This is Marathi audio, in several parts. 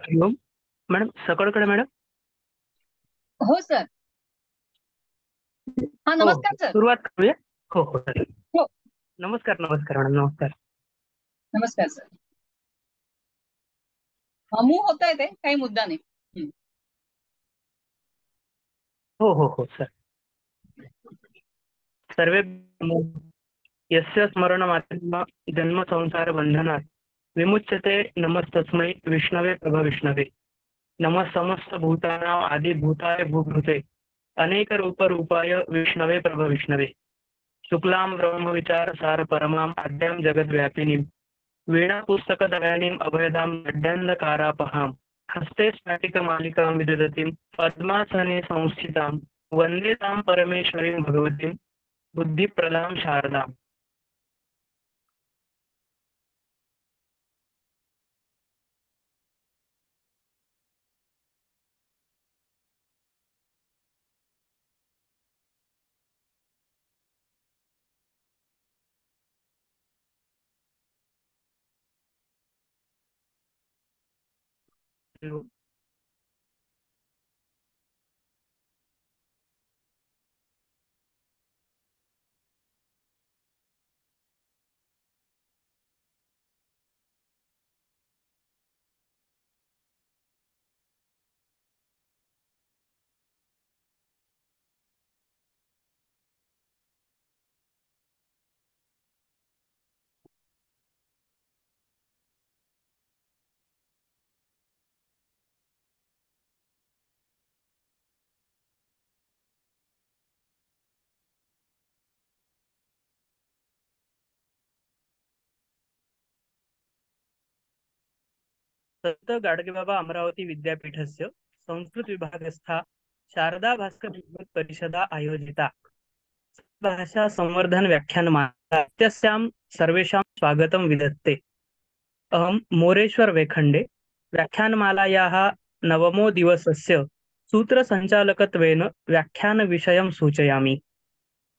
हरिओम. मॅडम सकळकडे मॅडम. हो सर. हा, हो नमस्कार हो, सर. सुरुवात करूया. हो हो चालेल. हो, नमस्कार नमस्कार मॅडम नमस्कार. नमस्कार सर. मूव होता येते, काही मुद्दा नाही. हो हो हो सर. सर्वे यस्य स्मरणमात्रेण जन्म संसार बंधनात् विमुच्यते नमस्तस्मै विष्णवे प्रभविष्णवे. नमः समस्त भूतानां आदिभूताय भूभृते अनेक रूप रूपाय विष्णवे प्रभविष्णवे. शुक्लां ब्रह्म विचार सार परमां आद्यां जगद्व्यापिनीं वीणा पुस्तकदयानीम् अभयदां नड्यान्धकारापहां हस्ते स्फटिकमालिकां विदधतीं पद्मासने संस्थितां वन्दे तां परमेश्वरीं भगवतीं बुद्धिप्रदां शारदाम्. संत गाडगेबाबा अमरावती विद्यापीठस्य संस्कृत विभागस्था शारदा भास्कर विद्वत् परिषदा आयोजिता भाषा संवर्धन व्याख्यानमाला इत्यस्यां सर्वेषां स्वागतं विधत्ते. अहं मोरेश्वर वेखण्डे व्याख्यानमालायाः नवमो दिवसस्य सूत्रसञ्चालकत्वेन व्याख्यानविषयं सूचयामि.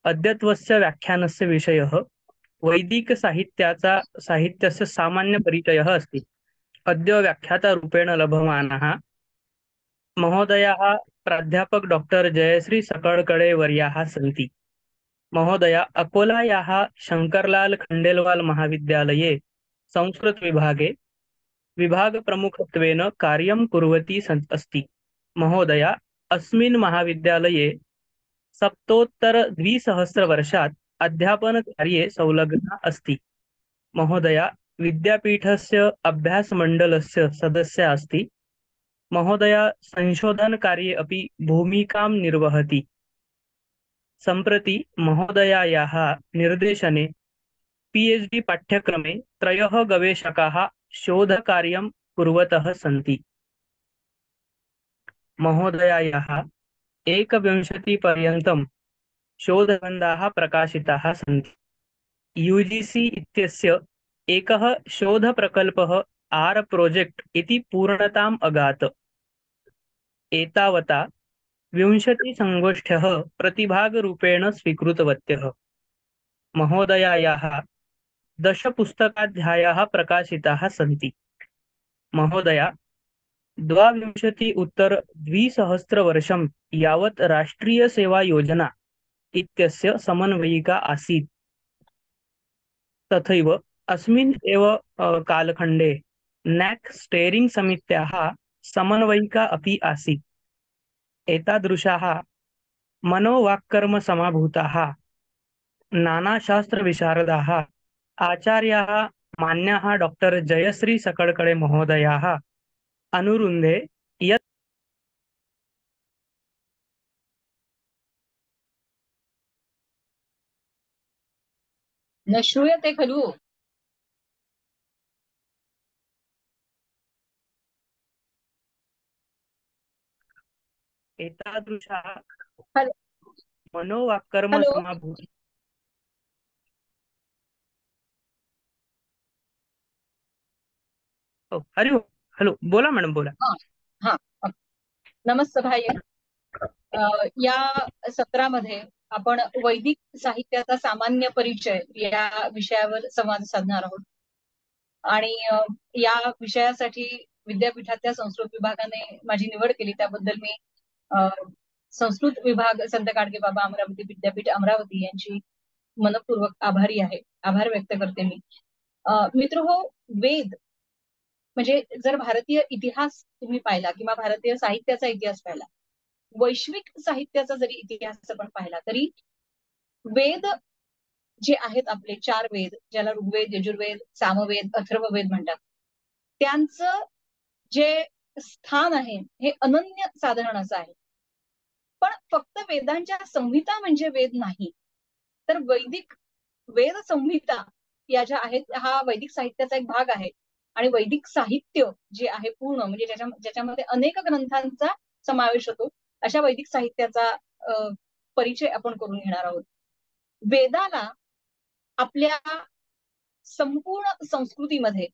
अद्यत्वस्य व्याख्यानस्य विषयः साहित्यस्य सामान्यपरिचयः अस्ति. अद्य व्याख्यातारूपेण लभमानः महोदयाः प्राध्यापक डॉक्टर जयश्री सकळकडे वर्याः सन्ति. महोदया अकोलायाः शङ्करलाल खण्डेलवाल महाविद्यालये संस्कृतविभागे विभागप्रमुखत्वेन कार्यं कुर्वती अस्ति. महोदया अस्मिन् महाविद्यालये सप्तोत्तरद्विसहस्रवर्षात् अध्यापनकार्ये संलग्ना अस्ति. महोदया विद्यापीठस्य अभ्यासमण्डलस्य सदस्या अस्ति. महोदया संशोधनकार्ये अपि भूमिकां निर्वहति. सम्प्रति महोदयायाः निर्देशने PhD पाठ्यक्रमे 3 गवेषकाः शोधकार्यं कुर्वतः सन्ति. महोदयायाः 21पर्यन्तं शोधग्रन्थाः प्रकाशिताः सन्ति. UGC इत्यस्य एकः शोधप्रकल्पः आर प्रोजेक्ट इति पूर्णताम् अगात्. एतावता 20 संगोष्ठ्यः प्रतिभागरूपेण स्वीकृतवत्यः. महोदयायाः 10 पुस्तकाध्यायाः प्रकाशिताः सन्ति. महोदया 22 उत्तर 2000 यावत् राष्ट्रियसेवायोजना इत्यस्य समन्वयिका आसीत्. तथैव अस्मिन् एव कालखण्डे NAC स्टेरिङ्ग् समित्याः समन्वयिका अपि आसीत्. एतादृशाः मनोवाक्कर्मसमाभूताः नानाशास्त्रविशारदाः आचार्याः मान्याः डॉक्टर जयश्री सकळकडे महोदयाः अनुरुन्धे यत् न श्रूयते खलु? एतादृशाः हॅलो हॅलो. मनोवाक्कर्मसमाभूताः. हो, हरि ओम. हॅलो, बोला मॅडम बोला. हा हा. नमस्ते भाई. या सत्रामध्ये आपण वैदिक साहित्याचा सामान्य परिचय या विषयावर संवाद साधणार आहोत. आणि या विषयासाठी विद्यापीठाच्या संस्कृत विभागाने माझी निवड केली त्याबद्दल मी अ, संस्कृत विभाग संत गाडगे बाबा अमरावती विद्यापीठ अमरावती यांची मनपूर्वक आभारी आहे. आभार व्यक्त करते मी. मित्र हो, वेद म्हणजे जर भारतीय इतिहास तुम्ही पाहिला किंवा भारतीय साहित्याचा इतिहास पाहिला, वैश्विक साहित्याचा जरी इतिहास आपण पाहिला तरी वेद जे आहेत आपले 4 वेद, ज्याला ऋग्वेद, यजुर्वेद, सामवेद, अथर्ववेद म्हणतात, त्यांचं जे स्थान आहे हे अनन्य साधारण असं आहे. पण फक्त वेदांच्या संहिता म्हणजे वेद नाही, तर वैदिक वेद संहिता या ज्या आहेत हा वैदिक साहित्याचा एक भाग आहे. आणि वैदिक साहित्य जे आहे पूर्ण म्हणजे ज्याच्यामध्ये अनेक ग्रंथांचा समावेश होतो, अशा वैदिक साहित्याचा परिचय आपण करून घेणार आहोत. वेदाला आपल्या संपूर्ण संस्कृतीमध्ये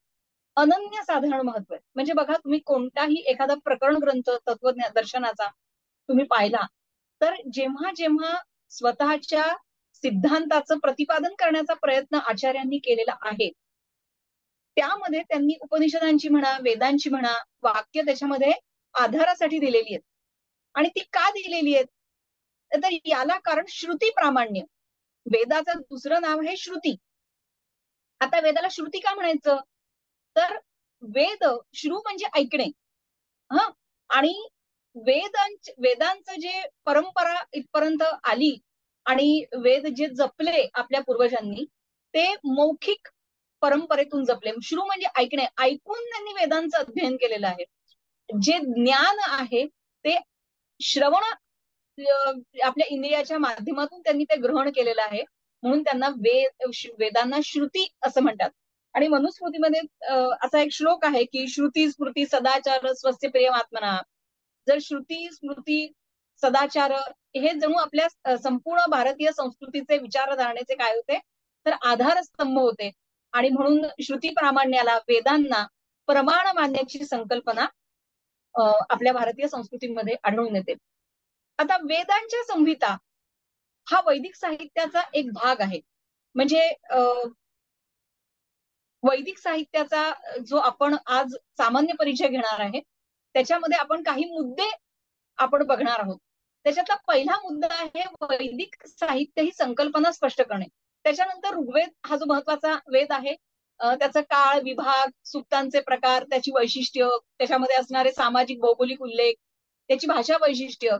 अनन्य साधारण महत्व आहे. म्हणजे बघा, तुम्ही कोणताही एखादा प्रकरण ग्रंथ तत्वज्ञान दर्शनाचा तुम्ही पाहिला, तर जेव्हा जेव्हा स्वतःच्या सिद्धांताचं प्रतिपादन करण्याचा प्रयत्न आचार्यांनी केलेला आहे, त्यामध्ये त्यांनी उपनिषदांची म्हणा, वेदांची म्हणा, वाक्य त्याच्यामध्ये आधारासाठी दिलेली आहेत. आणि ती का दिलेली आहेत? तर याला कारण श्रुती प्रामाण्य. वेदाचं दुसरं नाव आहे श्रुती. आता वेदाला श्रुती का म्हणायचं? तर वेद, श्रु म्हणजे ऐकणे, हा, आणि वेदांचं जे परंपरा इथपर्यंत आली आणि वेद जे जपले आपल्या पूर्वजांनी, ते मौखिक परंपरेतून जपले. श्रु म्हणजे ऐकणे, ऐकून त्यांनी वेदांचं अध्ययन केलेलं आहे. जे ज्ञान आहे ते श्रवण आपल्या इंद्रियाच्या माध्यमातून त्यांनी ते ग्रहण केलेलं आहे, म्हणून त्यांना वेदांना श्रुती असं म्हणतात. आणि मनुस्मृतीमध्ये असा एक श्लोक आहे की श्रुती स्मृती सदाचार स्वस्य प्रियमात्मना. जर श्रुती स्मृती सदाचार हे जणू आपल्या संपूर्ण भारतीय संस्कृतीचे विचारधारणेचे काय होते, तर आधारस्तंभ होते. आणि म्हणून श्रुती प्रामाण्याला, वेदांना प्रमाण मानण्याची संकल्पना आपल्या भारतीय संस्कृतीमध्ये आढळून येते. आता वेदांच्या संहिता हा वैदिक साहित्याचा एक भाग आहे. म्हणजे वैदिक साहित्याचा जो आपण आज सामान्य परिचय घेणार आहे, त्याच्यामध्ये आपण काही मुद्दे आपण बघणार आहोत. त्याच्यातला पहिला मुद्दा आहे वैदिक साहित्य ही संकल्पना स्पष्ट करणे. त्याच्यानंतर ऋग्वेद हा जो महत्वाचा वेद आहे, त्याचा काळ, विभाग, सूक्तांचे प्रकार, त्याची वैशिष्ट्य, त्याच्यामध्ये असणारे सामाजिक भौगोलिक उल्लेख, त्याची भाषा वैशिष्ट्य,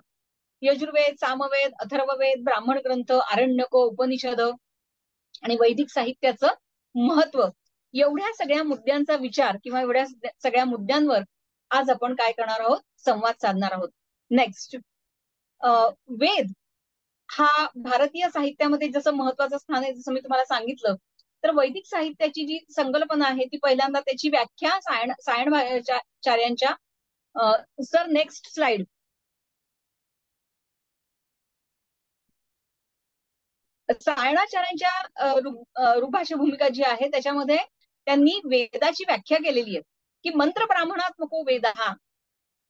यजुर्वेद, सामवेद, अथर्ववेद, ब्राह्मण ग्रंथ, आरण्यक, उपनिषद आणि वैदिक साहित्याचं महत्व, एवढ्या सगळ्या मुद्द्यांचा विचार किंवा एवढ्या सगळ्या मुद्द्यांवर आज आपण काय करणार आहोत, संवाद साधणार आहोत. नेक्स्ट, वेद हा भारतीय साहित्यामध्ये जसं महत्वाचं स्थान आहे, जसं मी तुम्हाला सांगितलं, तर वैदिक साहित्याची जी संकल्पना आहे ती पहिल्यांदा त्याची व्याख्या सायणाचार्यांच्या सर नेक्स्ट स्लाइड. सायणाचार्यांच्या ऋभाषा भूमिका जी आहे त्याच्यामध्ये त्यांनी वेदाची व्याख्या केलेली आहे की मंत्र ब्राह्मणात्मको वेद हा.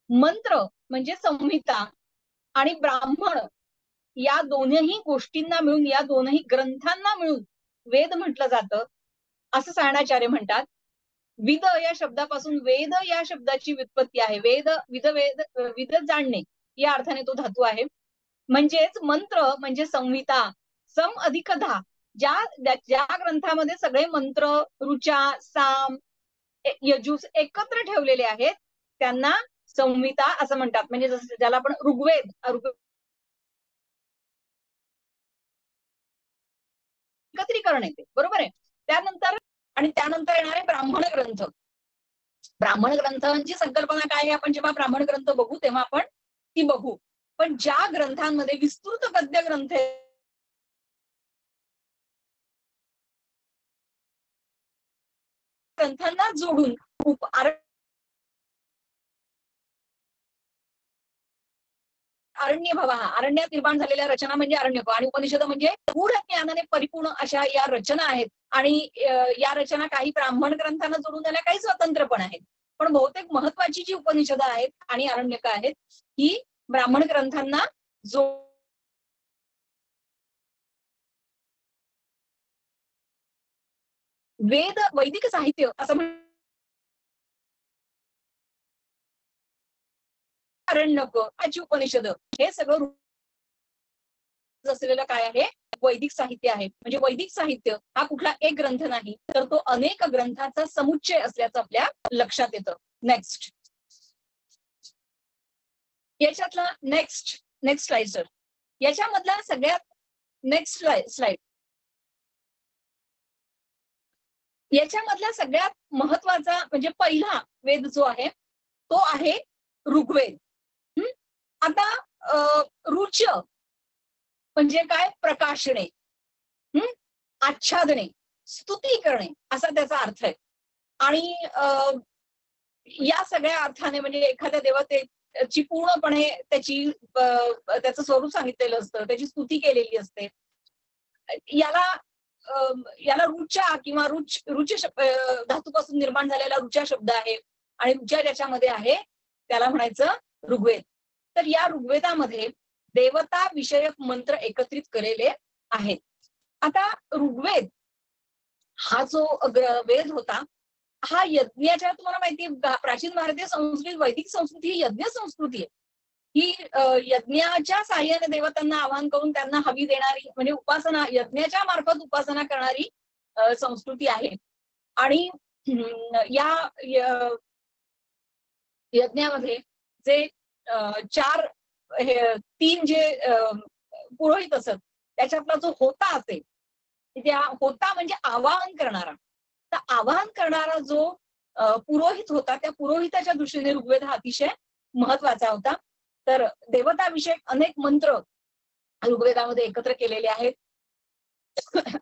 मंत्र म्हणजे संहिता आणि ब्राह्मण या दोन्ही गोष्टींना मिळून, या दोन्ही ग्रंथांना मिळून वेद म्हटलं जातं असं सायणाचार्य म्हणतात. विद या शब्दापासून वेद या शब्दाची व्युत्पत्ती आहे. विद जाणणे या अर्थाने तो धातू आहे. म्हणजेच मंत्र म्हणजे संहिता, सम अधिक धा, ज्या ग्रंथामध्ये सगळे मंत्र, ऋचा, साम, यजुस एकत्र ठेवलेले आहेत त्यांना संहिता असं म्हणतात. म्हणजे जसं ज्याला आपण ऋग्वेद एकत्रीकरण येते, बरोबर आहे. त्यानंतर येणारे ब्राह्मण ग्रंथ. ब्राह्मण ग्रंथांची संकल्पना काय आहे, आपण जेव्हा ब्राह्मण ग्रंथ बघू तेव्हा आपण ती बघू. पण ज्या ग्रंथांमध्ये विस्तृत गद्य ग्रंथ ग्रंथांना जोडून अरण्य भवा, अरण्यात निर्माण झालेल्या रचना म्हणजे अरण्यक, आणि उपनिषद म्हणजे गूढ ज्ञानाने परिपूर्ण अशा या रचना आहेत. आणि या रचना काही ब्राह्मण ग्रंथांना जोडून त्याला काही स्वतंत्र पण आहेत. पण बहुतेक महत्वाची जी उपनिषद आहेत आणि अरण्यक आहेत ही ब्राह्मण ग्रंथांना वेद वैदिक साहित्य असं आरण्यक, आची उपनिषद, हे सगळं असलेलं काय आहे, वैदिक साहित्य आहे. म्हणजे वैदिक साहित्य हा कुठला एक ग्रंथ नाही, तर तो अनेक ग्रंथाचा समुच्चय असल्याचं आपल्या लक्षात येतं. नेक्स्ट, याच्यातला नेक्स्ट स्लाइड सर, याच्यामधला सगळ्यात नेक्स्ट स्लाइड, याच्यामधला सगळ्यात महत्वाचा म्हणजे पहिला वेद जो आहे तो आहे ऋग्वेद. आता रुच म्हणजे काय, प्रकाशणे, आच्छादने, स्तुती करणे असा त्याचा अर्थ आहे. आणि या सगळ्या अर्थाने म्हणजे एखाद्या देवतेची पूर्णपणे त्याचं स्वरूप सांगितलेलं असतं, त्याची स्तुती केलेली असते. याला रुचा किंवा रुच धातूपासून निर्माण झालेला रुचा शब्द आहे आणि रुचा ज्याच्यामध्ये आहे त्याला म्हणायचं ऋग्वेद. तर या ऋग्वेदामध्ये देवता विषयक मंत्र एकत्रित केलेले आहेत. आता ऋग्वेद हा जो वेद होता हा यज्ञाच्या, तुम्हाला माहिती आहे प्राचीन भारतीय संस्कृती, वैदिक संस्कृती ही यज्ञ संस्कृती आहे. ही यज्ञाच्या साह्याने देवतांना आवाहन करून त्यांना हवी देणारी, म्हणजे उपासना, यज्ञाच्या मार्फत उपासना करणारी संस्कृती आहे. आणि या यज्ञामध्ये जे तीन जे पुरोहित असत त्याच्यातला जो होता असेल, त्या होता म्हणजे आवाहन करणारा, तर आवाहन करणारा जो पुरोहित होता त्या पुरोहिताच्या दृष्टीने ऋग्वेद हा अतिशय महत्वाचा होता. तर देवताविषयक अनेक मंत्र ऋग्वेदामध्ये एकत्र केलेले आहेत.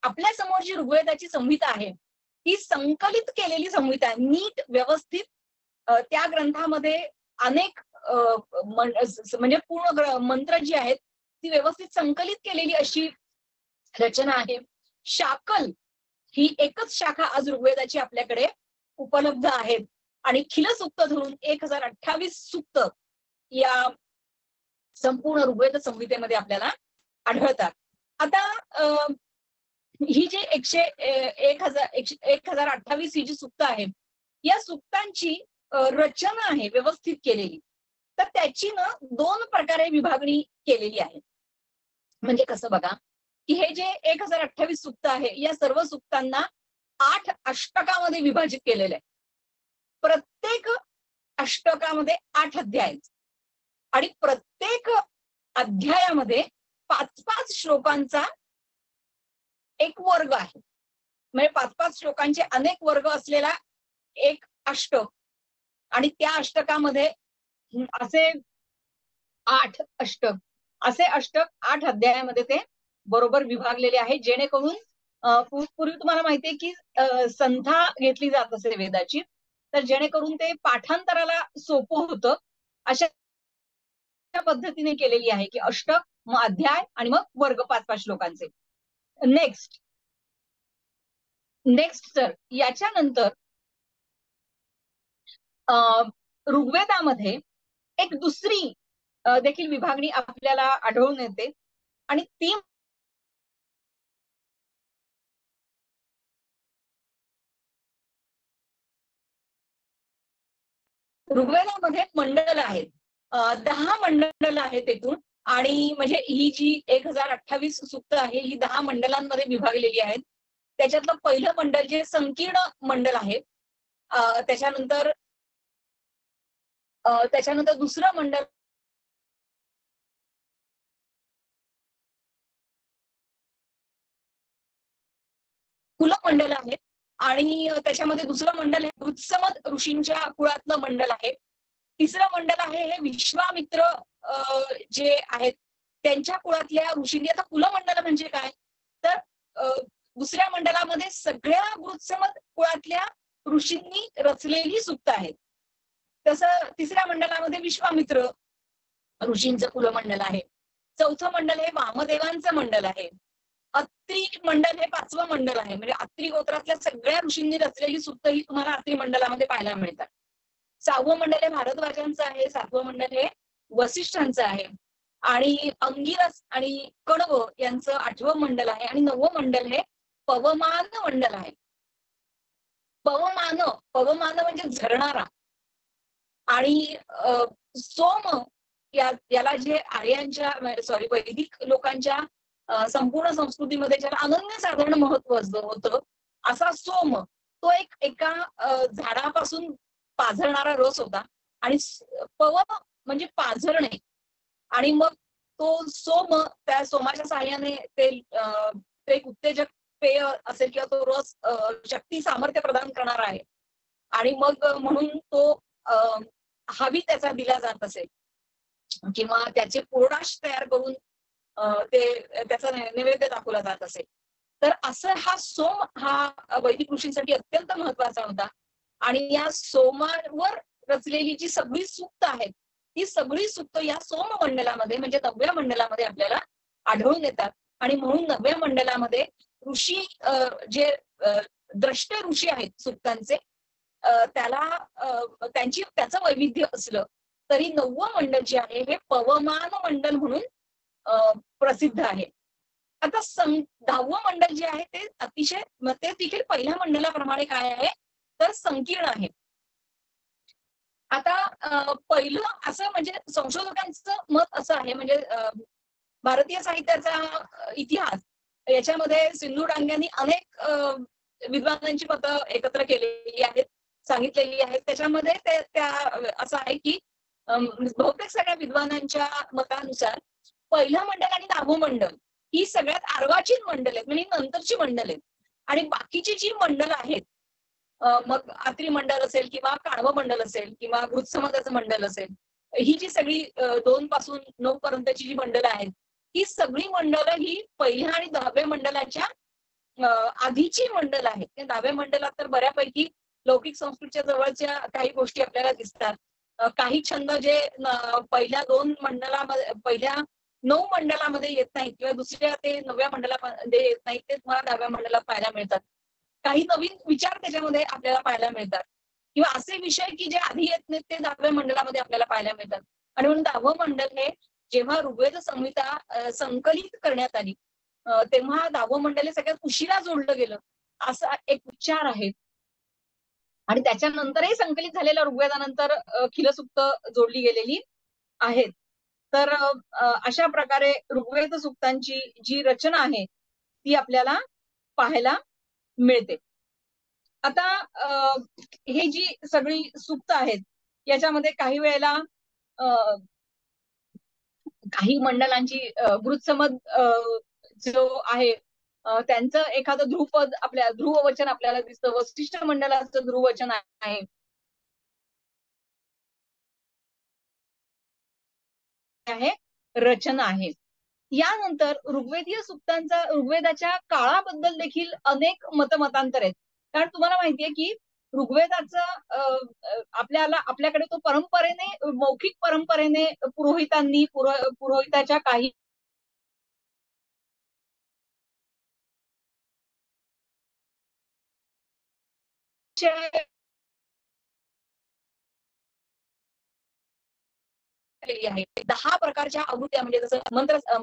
आपल्या समोर जी ऋग्वेदाची संहिता आहे ती संकलित केलेली संहिता आहे, नीट व्यवस्थित. त्या ग्रंथामध्ये अनेक म्हणजे पूर्ण मंत्र जी आहेत ती व्यवस्थित संकलित केलेली अशी रचना आहे. शाकल ही एकच शाखा आज ऋग्वेदाची आपल्याकडे उपलब्ध आहेत आणि खिलसूक्त धरून 1028 सूक्त या संपूर्ण ऋग्वेद संहितेमध्ये आपल्याला आढळतात. आता ही जी 1028 ही जी सूक्त आहे या सूक्तांची रचना आहे व्यवस्थित केलेली, तर त्याची ना 2 प्रकारे विभागणी केलेली आहे. म्हणजे कसं बघा की हे जे 1028 सूक्त आहे या सर्व सूक्तांना 8 अष्टकामध्ये विभाजित केलेलं आहे. प्रत्येक अष्टकामध्ये 8 अध्याय आणि प्रत्येक अध्यायामध्ये 5-5 श्लोकांचा एक वर्ग आहे. म्हणजे 5-5 श्लोकांचे अनेक वर्ग असलेला एक अष्टक आणि त्या अष्टकामध्ये असे 8 अष्टक, असे अष्टक 8 अध्यायामध्ये ते बरोबर विभागलेले आहे. जेणेकरून पूर्वी तुम्हाला माहितीये की संथा घेतली जात असे वेदाची, तर जेणेकरून ते पाठांतराला सोपं होतं अशा पद्धतीने केलेली आहे की अष्टक, मग अध्याय आणि मग वर्ग 5-5 श्लोकांचे. नेक्स्ट सर, याच्यानंतर ऋग्वेदामध्ये एक दुसरी देखील विभागणी आपल्याला आढळून येते आणि ती ऋग्वेदामध्ये मंडल आहेत, 10 मंडल आहेत एकूण. आणि म्हणजे ही जी 1028 सूक्त आहे ही 10 मंडलांमध्ये विभागलेली आहेत. त्याच्यातलं पहिलं मंडल जे संकीर्ण मंडल आहे, त्याच्यानंतर दुसरं मंडल कुलमंडल आहे आणि त्याच्यामध्ये दुसरं मंडल हे वृत्समत ऋषींच्या कुळातलं मंडल आहे. तिसरं मंडल आहे हे विश्वामित्र जे आहेत त्यांच्या कुळातल्या ऋषींनी. आता कुलमंडल म्हणजे काय, तर दुसऱ्या मंडलामध्ये सगळ्या वृत्समत कुळातल्या ऋषींनी रचलेली सूक्त आहेत. तसं तिसऱ्या मंडलामध्ये विश्वामित्र ऋषींचं कुलमंडल आहे. चौथं मंडल हे वामदेवांचं मंडल आहे. अत्री मंडल हे 5वं मंडल आहे. म्हणजे अत्री गोत्रातल्या सगळ्या ऋषींनी रचलेली सूक्त ही तुम्हाला अत्री मंडलामध्ये पाहायला मिळतात. 6वं मंडल हे भारद्वाजांचं आहे. 7वं मंडल हे वसिष्ठांचं आहे आणि अंगिरस आणि कण्व यांचं 8वं मंडल आहे आणि 9वं मंडल हे पवमान मंडल आहे. पवमान म्हणजे झरणारा आणि सोम याला जे आर्यांच्या सॉरी वैदिक लोकांच्या संपूर्ण संस्कृतीमध्ये ज्याला अनन्यसाधारण महत्व होतं, असा सोम तो एका झाडापासून पाझरणारा रस होता. आणि पव म्हणजे पाझरणे, आणि मग तो सोम, त्या सोमाच्या सहाय्याने ते एक उत्तेजक पेय असेल किंवा तो रस शक्ती सामर्थ्य प्रदान करणारा आहे. आणि मग म्हणून तो हवी त्याचा दिला जात असेल, किंवा त्याचे पूर्णाश तयार करून ते त्याचा नैवेद्य दाखवला जात असेल. तर असं हा सोम हा वैदिक ऋषींसाठी अत्यंत महत्वाचा होता. आणि या सोमावर रचलेली जी सगळी सूक्त आहेत, ही सगळी सूक्त या सोम मंडलामध्ये म्हणजे 9व्या मंडलामध्ये आपल्याला आढळून येतात. आणि म्हणून 9व्या मंडलामध्ये ऋषी जे द्रष्टे ऋषी आहेत सूक्तांचे, त्याचं वैविध्य असलं तरी 9वं मंडल जे आहे हे पवमान मंडल म्हणून प्रसिद्ध आहे. आता 10वं मंडल जे आहे ते अतिशय ते देखील पहिल्या मंडलाप्रमाणे काय आहे तर संकीर्ण आहे. आता पहिलं असं म्हणजे संशोधकांचं मत असं आहे, म्हणजे भारतीय साहित्याचा इतिहास याच्यामध्ये सिंधू डांग्यांनी अनेक विद्वानांची मतं एकत्र केलेली आहेत, सांगितलेली आहेत. त्याच्यामध्ये त्या असं आहे की बहुतेक सगळ्या विद्वानांच्या मतानुसार पहिलं मंडल आणि 10वं मंडल ही सगळ्यात अर्वाचीन मंडल आहेत, म्हणजे नंतरची मंडल आहेत. आणि बाकीची जी मंडल आहेत, मग आत्री मंडल असेल किंवा काणव मंडल असेल किंवा घृतसमाजाचं मंडल असेल, ही जी सगळी 2 पासून 9 पर्यंतची जी मंडलं आहेत, ही सगळी मंडलं ही पहिल्या आणि 10व्या मंडलाच्या आधीची मंडल आहेत. त्या 10व्या मंडलात तर बऱ्यापैकी लौकिक संस्कृतीच्या जवळच्या काही गोष्टी आपल्याला दिसतात. काही छंद जे पहिल्या 2 मंडलामध्ये, पहिल्या 9 मंडलामध्ये येत नाहीत किंवा दुसऱ्या ते 9व्या मंडलामध्ये येत नाहीत, ते तुम्हाला 10व्या मंडलात पाहायला मिळतात. काही नवीन विचार त्याच्यामध्ये आपल्याला पाहायला मिळतात, किंवा असे विषय की जे आधी येत नाहीत ते 10व्या मंडलामध्ये आपल्याला पाहायला मिळतात. आणि म्हणून 10वं मंडल हे जेव्हा ऋग्वेद संहिता संकलित करण्यात आली, तेव्हा 10वं मंडल हे सगळ्यात उशिरा जोडलं गेलं, असा एक विचार आहे. आणि त्याच्यानंतरही संकलित झालेल्या ऋग्वेदानंतर खिलसूक्त जोडली गेलेली आहेत. तर अशा प्रकारे ऋग्वेद सूक्तांची जी रचना आहे ती आपल्याला पाहायला मिळते. आता हे जी सगळी सूक्त आहेत याच्यामध्ये काही वेळेला काही मंडलांची वृत्समद जो आहे त्यांचं एखादं ध्रुवपद आपल्या ध्रुववचन आपल्याला दिसतं. वसिष्ठ मंडलाचं ध्रुववचन आहे रचना आहे. यानंतर ऋग्वेदीय सूक्तांचा ऋग्वेदाच्या काळाबद्दल देखील अनेक मतमतांतर आहेत. कारण तुम्हाला माहितीये की ऋग्वेदाचं आपल्याकडे तो परंपरेने, मौखिक परंपरेने पुरोहितांनी पुरोहिताच्या काही आहे. 10 प्रकारच्या आवृत्त्या, म्हणजे जसं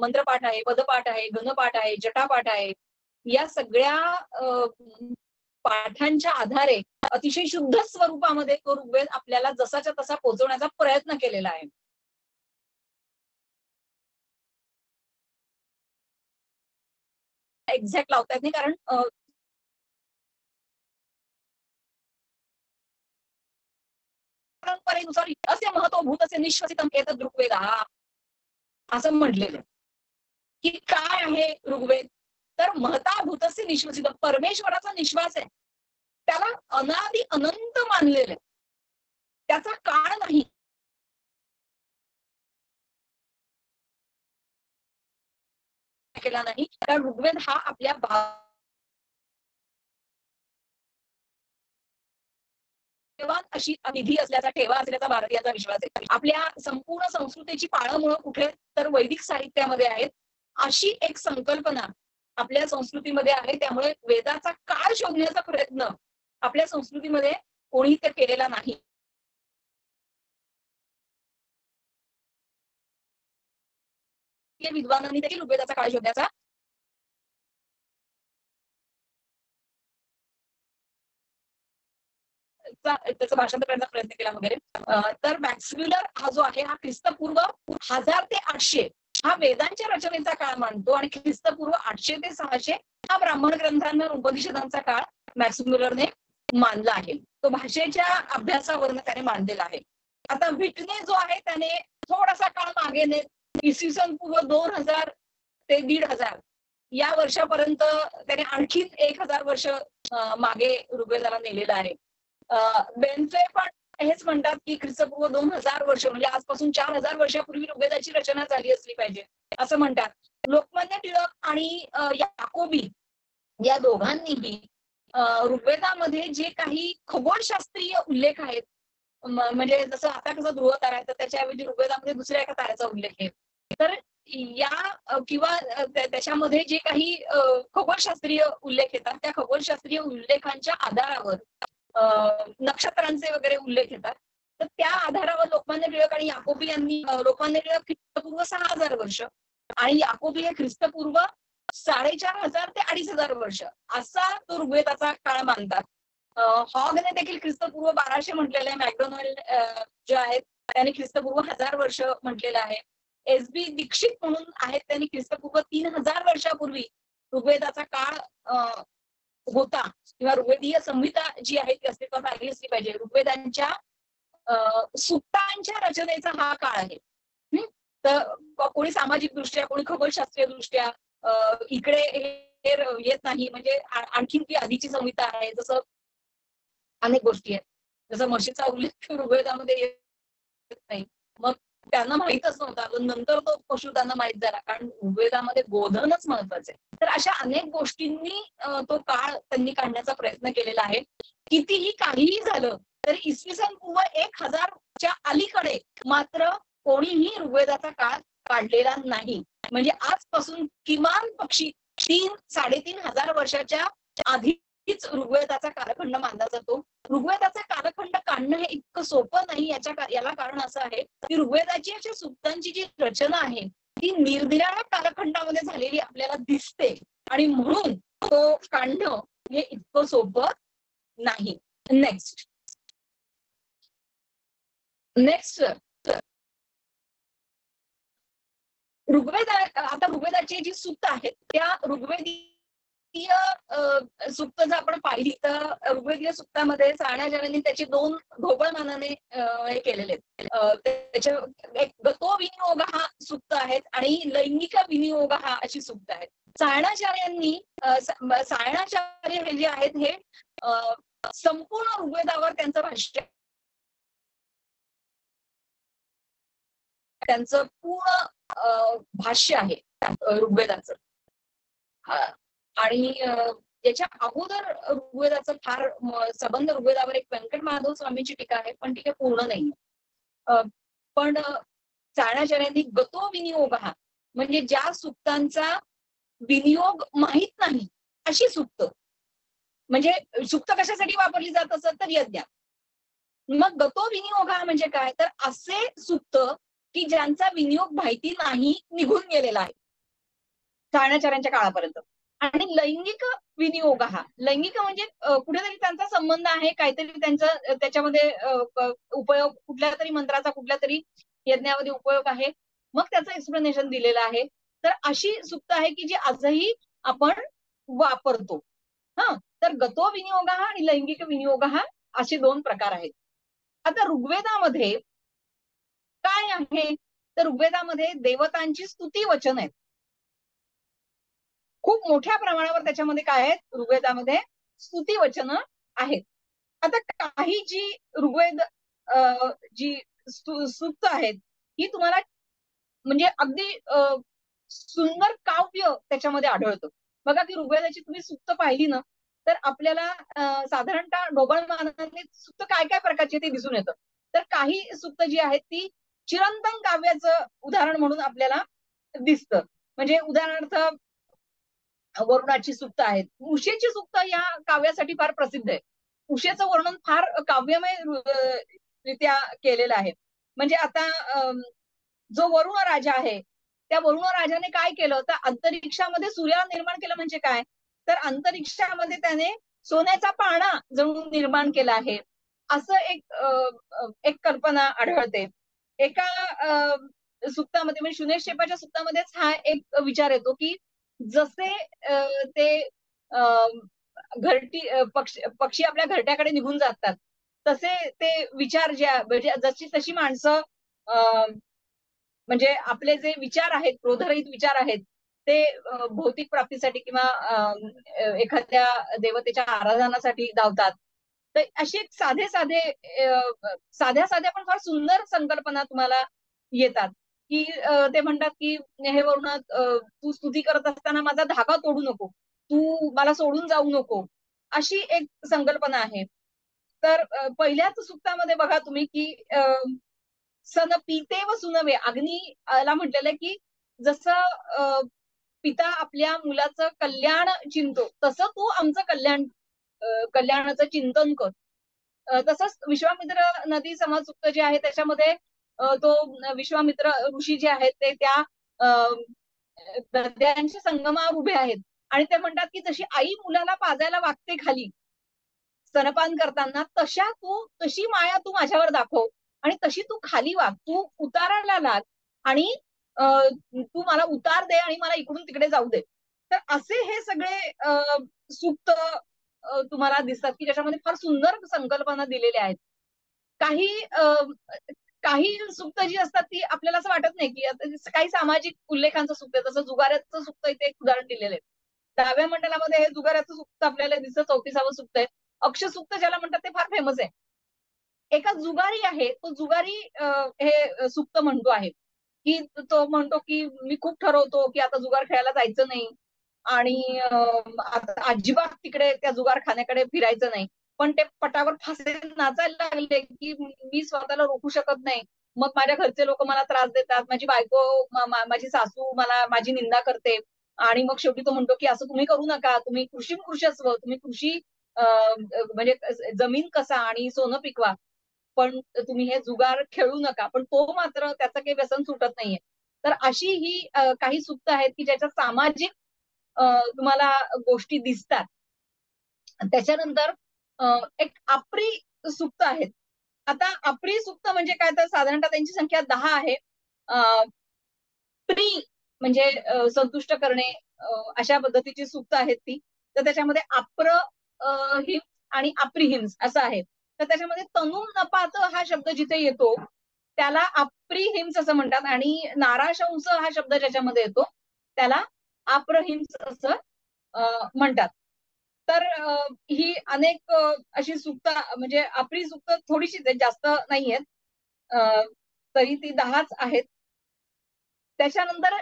मंत्रपाठ आहे, पदपाठ आहे, घनपाठ आहे, जटापाठ आहे. या सगळ्या पाठांच्या आधारे अतिशय शुद्ध स्वरूपामध्ये तो ऋग्वेद आपल्याला जसाच्या तसा पोहोचवण्याचा प्रयत्न केलेला आहे. एक्झॅक्ट लावता येत नाही, कारण परंपरेनुसार असे महत्वभूत असे निश्वसितम एतद ऋग्वेद असं म्हटलेलं की काय आहे ऋग्वेद, तर महताभूतस्य निश्वसित, परमेश्वराचा निश्वास आहे, त्याला अनादि अनंत मानलेलं आहे, त्याचा काळ नाही. केला नाही, कारण ऋग्वेद हा आपल्या अशी निधी असल्याचा, ठेवा असल्याचा भारतीयाचा विश्वास आहे. आपल्या संपूर्ण संस्कृतीची पाळंमुळं कुठे तर वैदिक साहित्यामध्ये आहेत, अशी एक संकल्पना आपल्या संस्कृतीमध्ये आहे. त्यामुळे वेदाचा काळ शोधण्याचा प्रयत्न आपल्या संस्कृतीमध्ये कोणी ते केलेला नाही. विद्वानांनी देखील ऋग्वेदाचा काळ शोधण्याचा त्याचं भाषांतर करण्याचा प्रयत्न केला वगैरे. तर मॅक्स म्युलर हा जो आहे हा ख्रिस्तपूर्व 1000 ते 800 हा वेदांच्या रचनेचा काळ मानतो आणि ख्रिस्तपूर्व 800 ते 600 हा ब्राह्मण ग्रंथांना उपनिषदांचा काळ मॅक्स म्युलरने मानला आहे. तो भाषेच्या अभ्यासावरून त्याने मानलेला आहे. आता व्हिटने जो आहे त्याने थोडासा काळ मागे नेत इसवी सन पूर्व 2000 ते 1500 या वर्षापर्यंत त्याने आणखीन 1000 वर्ष मागे ऋग्वेदाला नेलेलं आहे. बेन्फे पण हेच म्हणतात की ख्रिस्तपूर्व 2000 वर्ष म्हणजे आजपासून 4000 वर्षापूर्वी ऋग्वेदाची रचना झाली असली पाहिजे असं म्हणतात. लोकमान्य टिळक आणि याकोबी या दोघांनीही ऋग्वेदामध्ये जे काही खगोलशास्त्रीय उल्लेख आहेत, म्हणजे जसं आता कसं ध्रुव तारा आहे तर त्याच्याऐवजी ऋग्वेदामध्ये दुसऱ्या एका ताऱ्याचा उल्लेख आहे. तर या किंवा त्याच्यामध्ये जे काही खगोलशास्त्रीय उल्लेख येतात त्या खगोलशास्त्रीय उल्लेखांच्या आधारावर नक्षत्रांचे वगैरे उल्लेख येतात. तर त्या आधारावर लोकमान्य टिळक आणि याकोबी यांनी लोकमान्य टिळक ख्रिस्तपूर्व 6000 वर्ष आणि याकोबी हे ख्रिस्तपूर्व 4500 ते 2500 वर्ष असा तो ऋग्वेदाचा काळ मानतात. हॉगने देखील ख्रिस्तपूर्व 1200 म्हटलेलं आहे. मॅकडोनाल्ड जे आहेत त्यांनी ख्रिस्तपूर्व 1000 वर्ष म्हटलेलं आहे. एस.बी. दीक्षित म्हणून आहेत त्यांनी ख्रिस्तपूर्व 3000 वर्षापूर्वी ऋग्वेदाचा काळ होता किंवा ऋग्वेदीय संहिता जी आहे ती अस्तित्वात आली असली पाहिजे. ऋग्वेदांच्या सुक्तांच्या रचनेचा हा काळ आहे. तर कोणी सामाजिक दृष्ट्या कोणी खगोलशास्त्रीय दृष्ट्या इकडे येत नाही, म्हणजे आणखीन ती आधीची संहिता आहे. जसं अनेक गोष्टी आहेत, जसं म्हशीचा उल्लेख ऋग्वेदामध्ये येत नाही, मग त्यांना माहीतच नव्हता, नंतर तो पशु त्यांना माहीत झाला, कारण ऋग्वेदामध्ये गोधनच महत्वाचे. तर अशा अनेक गोष्टींनी तो काळ त्यांनी काढण्याचा प्रयत्न केलेला आहे. कितीही काहीही झालं तर इसवी सन पूर्व 1000च्या अलीकडे मात्र कोणीही ऋग्वेदाचा काळ काढलेला नाही. म्हणजे आजपासून किमान पक्षी 3-3.5 वर्षाच्या आधीच ऋग्वेदाचा कालखंड मानला जातो. ऋग्वेदाचा कालखंड काढणं हे इतकं सोपं नाही. याला कारण असं आहे की ऋग्वेदाची अशा सुक्तांची जी रचना आहे ती निरनिराळ्या कालखंडामध्ये झालेली आपल्याला दिसते आणि म्हणून तो काढणं हे इतकं सोपं नाही. नेक्स्ट आता ऋग्वेदाची जी सूक्त आहेत त्या ऋग्वेदीय सूक्त जर आपण पाहिली तर ऋग्वेदीय सूक्तामध्ये साण्याजाऱ्यांनी त्याची 2 ढोबळमानाने हे केलेले आहेत. त्याच्या एक गतो विनियोग हा सूक्त आहेत आणि लैंगिक विनियोग हा अशी सूक्त आहेत. सायणाचार्यांनी सायणाचार्य हे जे आहेत हे संपूर्ण ऋग्वेदावर त्यांचं भाष्य, त्यांचं पूर्ण भाष्य आहे ऋग्वेदाचं. आणि याच्या अगोदर ऋग्वेदाचं फार संबंध ऋग्वेदावर एक व्यंकट माधव स्वामींची टीका आहे, पण टीका पूर्ण नाही. पण चारणाचार्यांनी गतो विनियोग हा म्हणजे ज्या सूक्तांचा विनियोग माहित नाही अशी सूक्त, म्हणजे सूक्त कशासाठी वापरली जात असत तर यज्ञात. मग गतो विनियोग हा म्हणजे काय तर असे सूक्त की ज्यांचा विनियोग माहिती नाही निघून गेलेला आहे चारणाचार्यांच्या काळापर्यंत. आणि लैंगिक विनियोग हा, लैंगिक म्हणजे कुठेतरी त्यांचा संबंध आहे, काहीतरी त्यांचा त्याच्यामध्ये उपयोग कुठल्या तरी मंत्राचा कुठल्या तरी यज्ञामध्ये उपयोग आहे, मग त्याचं एक्सप्लेनेशन दिलेलं आहे. तर अशी सूक्त आहे की जी आजही आपण वापरतो. तर गतो विनियोग हा आणि लैंगिक विनियोग हा असे 2 प्रकार आहेत. आता ऋग्वेदामध्ये काय आहे तर ऋग्वेदामध्ये देवतांची स्तुती वचन आहेत. खूप मोठ्या प्रमाणावर त्याच्यामध्ये काय आहेत ऋग्वेदामध्ये स्तुती वचन आहेत. आता काही जी ऋग्वेद जी सूक्त आहेत ही तुम्हाला म्हणजे अगदी सुंदर काव्य त्याच्यामध्ये आढळतं. बघा की ऋग्वेदाची तुम्ही सूक्त पाहिली ना तर आपल्याला साधारणतः ढोबळमानाने सूक्त काय काय प्रकारचे ते दिसून येतं. तर काही सूक्त जी आहेत ती चिरंतन काव्याचं उदाहरण म्हणून आपल्याला दिसतं. म्हणजे उदाहरणार्थ वरुणाची सूक्त आहेत. उषेची सूक्त या काव्यासाठी फार प्रसिद्ध आहे. उषेचं वर्णन फार काव्यमय रित्या केलेलं आहे. म्हणजे आता जो वरुण राजा आहे त्या वरुण राजाने काय केलं तर अंतरिक्षामध्ये सूर्याला निर्माण केलं. म्हणजे काय तर अंतरिक्षामध्ये त्याने सोन्याचा पाळणा जणू निर्माण केला आहे. असं एक कल्पना आढळते. एका सुक्तामध्ये म्हणजे शून्यक्षेपाच्या सुक्तामध्येच हा एक विचार येतो की जसे ते अ, पक्षी आपल्या घरट्याकडे निघून जातात, तसे ते विचार म्हणजे जशी तशी माणसं म्हणजे आपले जे विचार आहेत, क्रोधरहित विचार आहेत, ते भौतिक प्राप्तीसाठी किंवा एखाद्या देवतेच्या आराधनासाठी धावतात. तर अशी एक साध्या साध्या पण फार सुंदर संकल्पना तुम्हाला येतात, की ते म्हणतात की हे वरून तू स्तुती करत असताना माझा धागा तोडू नको, तू मला सोडून जाऊ नको, अशी एक संकल्पना आहे. तर पहिल्याच सुक्तामध्ये बघा तुम्ही की सन पिते व सुनवे अग्नीला म्हटलेलं आहे की जसं पिता आपल्या मुलाचं कल्याण चिंतो, तसं तू आमचं कल्याणाचं चिंतन कर. तसंच विश्वामित्र नदी समाजसुक्त जे आहे त्याच्यामध्ये तो विश्वामित्र ऋषी जे आहेत ते त्या नद्यांच्या संगमावर उभे आहेत आणि ते म्हणतात की जशी आई मुलाला पाजायला वागते खाली स्तनपान करताना, तशी माया तू माझ्यावर दाखव आणि तशी तू खाली वाग, तू उतारायला लाग आणि तू मला उतार दे आणि मला इकडून तिकडे जाऊ दे. तर असे हे सगळे सूक्त तुम्हाला दिसतात की ज्याच्यामध्ये फार सुंदर संकल्पना दिलेल्या आहेत. काही काही सुक्त जी असतात ती आपल्याला असं वाटत नाही की काही सामाजिक उल्लेखांचं सुक्त आहे, तसं जुगाऱ्याचं सुक्त इथे एक उदाहरण दिलेलं आहे. 10व्या मंडलामध्ये हे जुगाऱ्याचं सुक्त आपल्याला दिसतं, 34वं सुक्त आहे. अक्षसुक्त ज्याला म्हणतात ते फार फेमस आहे. एका जुगारी आहे, तो जुगारी हे सुक्त म्हणतो आहे की तो म्हणतो की मी खूप ठरवतो की आता जुगार खेळायला जायचं नाही आणि आता अजिबात तिकडे त्या जुगारखान्याकडे फिरायचं नाही. पण ते पटावर फासे नाचायला लागले की मी स्वतःला रोखू शकत नाही. मग माझ्या घरचे लोक मला त्रास देतात, माझी बायको माझी सासू मला माझी निंदा करते आणि मग शेवटी तो म्हणतो की असं तुम्ही करू नका, तुम्ही कृषी कृषस्व, तुम्ही कृषी म्हणजे जमीन कसा आणि सोनं पिकवा, पण तुम्ही हे जुगार खेळू नका. पण तो मात्र त्याचं काही व्यसन सुटत नाहीये. तर अशी ही काही सुक्त आहेत की ज्याच्या सामाजिक तुम्हाला गोष्टी दिसतात. त्याच्यानंतर एक आपरी सुक्त आहेत. आता आपरी सुक्त म्हणजे काय, तर साधारणतः त्यांची संख्या 10 आहे. प्री म्हणजे संतुष्ट करणे, अशा पद्धतीची सुक्त आहेत ती. तर त्याच्यामध्ये हिंस आणि अप्रिहिंस असं आहे. तर त्याच्यामध्ये तनू नपात हा शब्द जिथे येतो त्याला अप्रिहिंस असं म्हणतात आणि नाराशंस हा शब्द ज्याच्यामध्ये येतो त्याला अप्रहिंस असं म्हणतात. तर ही अनेक अशी सुक्त म्हणजे आपली सुक्त थोडीशीच आहेत, जास्त नाहीयेत. तरी ती 10च आहेत. त्याच्यानंतर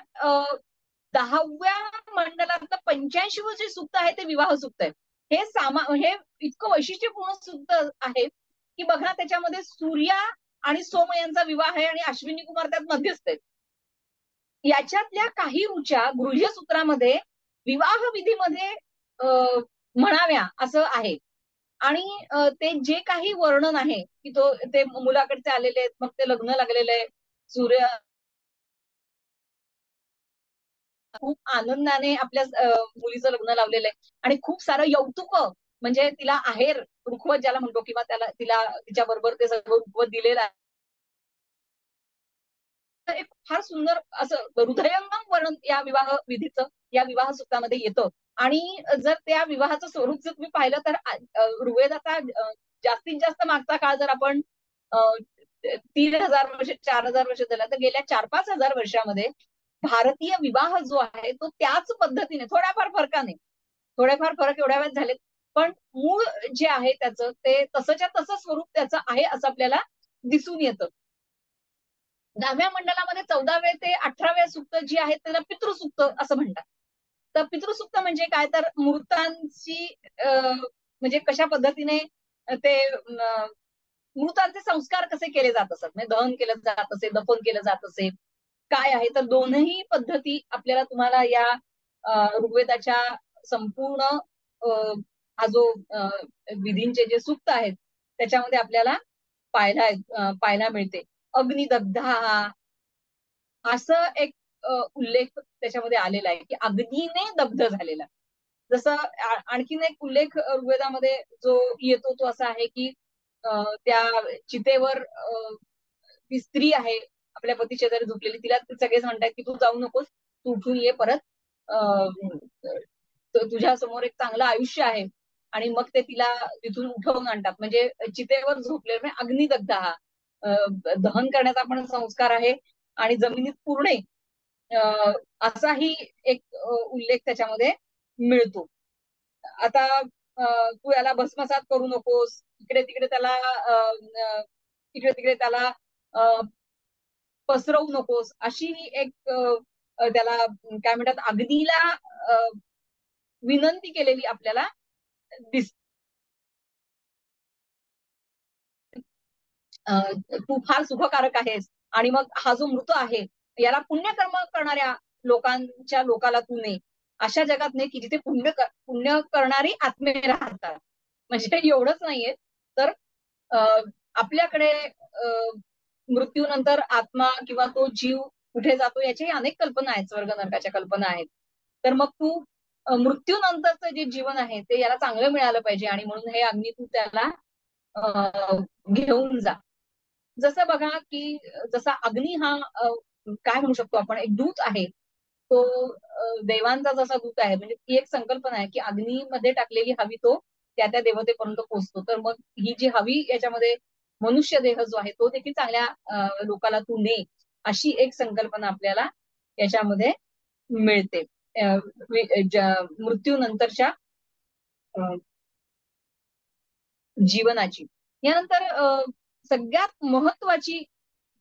10व्या मंडलातलं 85वं जे सुक्त आहे ते विवाह सुक्त आहे. हे इतकं वैशिष्ट्यपूर्ण सुक्त आहे की बघा त्याच्यामध्ये सूर्या आणि सोम यांचा विवाह आहे आणि अश्विनी कुमार त्यात मध्यस्थ आहेत. याच्यातल्या काही रुचा गृह्यसूत्रामध्ये विवाह विधीमध्ये म्हणाव्या असं आहे. आणि ते जे काही वर्णन आहे की ते मुलाकडचे आलेले आहेत, मग ते लग्न लागलेलं आहे, सूर्य खूप आनंदाने आपल्या मुलीचं लग्न लावलेलं आहे आणि खूप सारं यौतुक म्हणजे तिला आहेर रुखवत ज्याला म्हणतो किंवा तिला तिच्या बरोबर ते सगळं रुखवत दिलेलं आहे. एक फार सुंदर असं हृदयंगम वर्णन या विवाह विधीचं या विवाह सूत्रामध्ये येतं. आणि जर त्या विवाहाचं स्वरूप जर तुम्ही पाहिलं तर ऋग्वेदाचा जास्तीत जास्त मागचा काळ जर आपण 3000 वर्ष 4000 वर्ष झाला तर गेल्या 4-5 हजार वर्षामध्ये भारतीय विवाह जो आहे तो त्याच पद्धतीने थोड्याफार फरक एवढ्या वेळेस झालेत, पण मूळ जे आहे त्याचं ते तसंच्या तसं स्वरूप त्याचं आहे असं आपल्याला दिसून येतं. 10व्या मंडलामध्ये 14वे ते 18वे सुक्त जी आहेत त्याला पितृसुक्त असं म्हणतात. तर पितृसुक्त म्हणजे काय, तर मृतांची म्हणजे कशा पद्धतीने ते मृतांचे संस्कार कसे केले जात असत, म्हणजे दहन केलं जात असेल, दफन केलं जात असेल, काय आहे. तर दोनही पद्धती आपल्याला तुम्हाला या ऋग्वेदाच्या संपूर्ण हा जो विधींचे जे सूक्त आहेत त्याच्यामध्ये आपल्याला पाहायला मिळते. अग्निदग्ध असं एक उल्लेख त्याच्यामध्ये आलेला आहे की अग्नीने दग्ध झालेला. जसं आणखीन एक उल्लेख ऋग्वेदामध्ये जो येतो तो असा आहे की त्या चितेवर ती स्त्री आहे आपल्या पती शेजारी झोपलेली, तिला सगळेच म्हणतात की तू जाऊ नकोस, तू उठून ये परत, तुझ्या समोर एक चांगलं आयुष्य आहे. आणि मग ते तिला तिथून उठवून आणतात. म्हणजे चितेवर झोपले म्हणजे अग्निदग्ध हा दहन करण्याचा पण संस्कार आहे. आणि जमिनीत पुरणे असाही एक उल्लेख त्याच्यामध्ये मिळतो. आता तू याला भस्मसात करू नकोस, इकडे तिकडे त्याला इकडे तिकडे त्याला पसरवू नकोस, अशी ही एक त्याला काय म्हणतात, अग्नीला विनंती केलेली आपल्याला दिसते. तू फार सुखकारक आहेस, आणि मग हा जो मृत आहे याला पुण्यकर्म करणाऱ्या लोकाला तू ने, अशा जगात ने की जिथे पुण्य करणारी आत्मे राहतात. म्हणजे एवढंच नाहीये तर आपल्याकडे मृत्यूनंतर आत्मा किंवा तो जीव कुठे जातो याची अनेक कल्पना आहेत, स्वर्ग नरकाच्या कल्पना आहेत. तर मग तू मृत्यूनंतरचं जे जीवन आहे ते याला चांगलं मिळालं पाहिजे, आणि म्हणून हे अग्नी तू त्याला घेऊन जा. जसं बघा की जसा अग्नी हा काय म्हणू शकतो आपण, एक दूत आहे. तो देवांचा जसा दूत आहे, म्हणजे ती एक संकल्पना आहे की अग्नीमध्ये टाकलेली हवी तो त्या त्या देवतेपर्यंत पोहोचतो. तर मग ही जी हवी याच्यामध्ये मनुष्य देह जो आहे तो देखील चांगल्या लोकाला तू ने, अशी एक संकल्पना आपल्याला याच्यामध्ये मिळते मृत्यूनंतरच्या जीवनाची. यानंतर सगळ्यात महत्वाची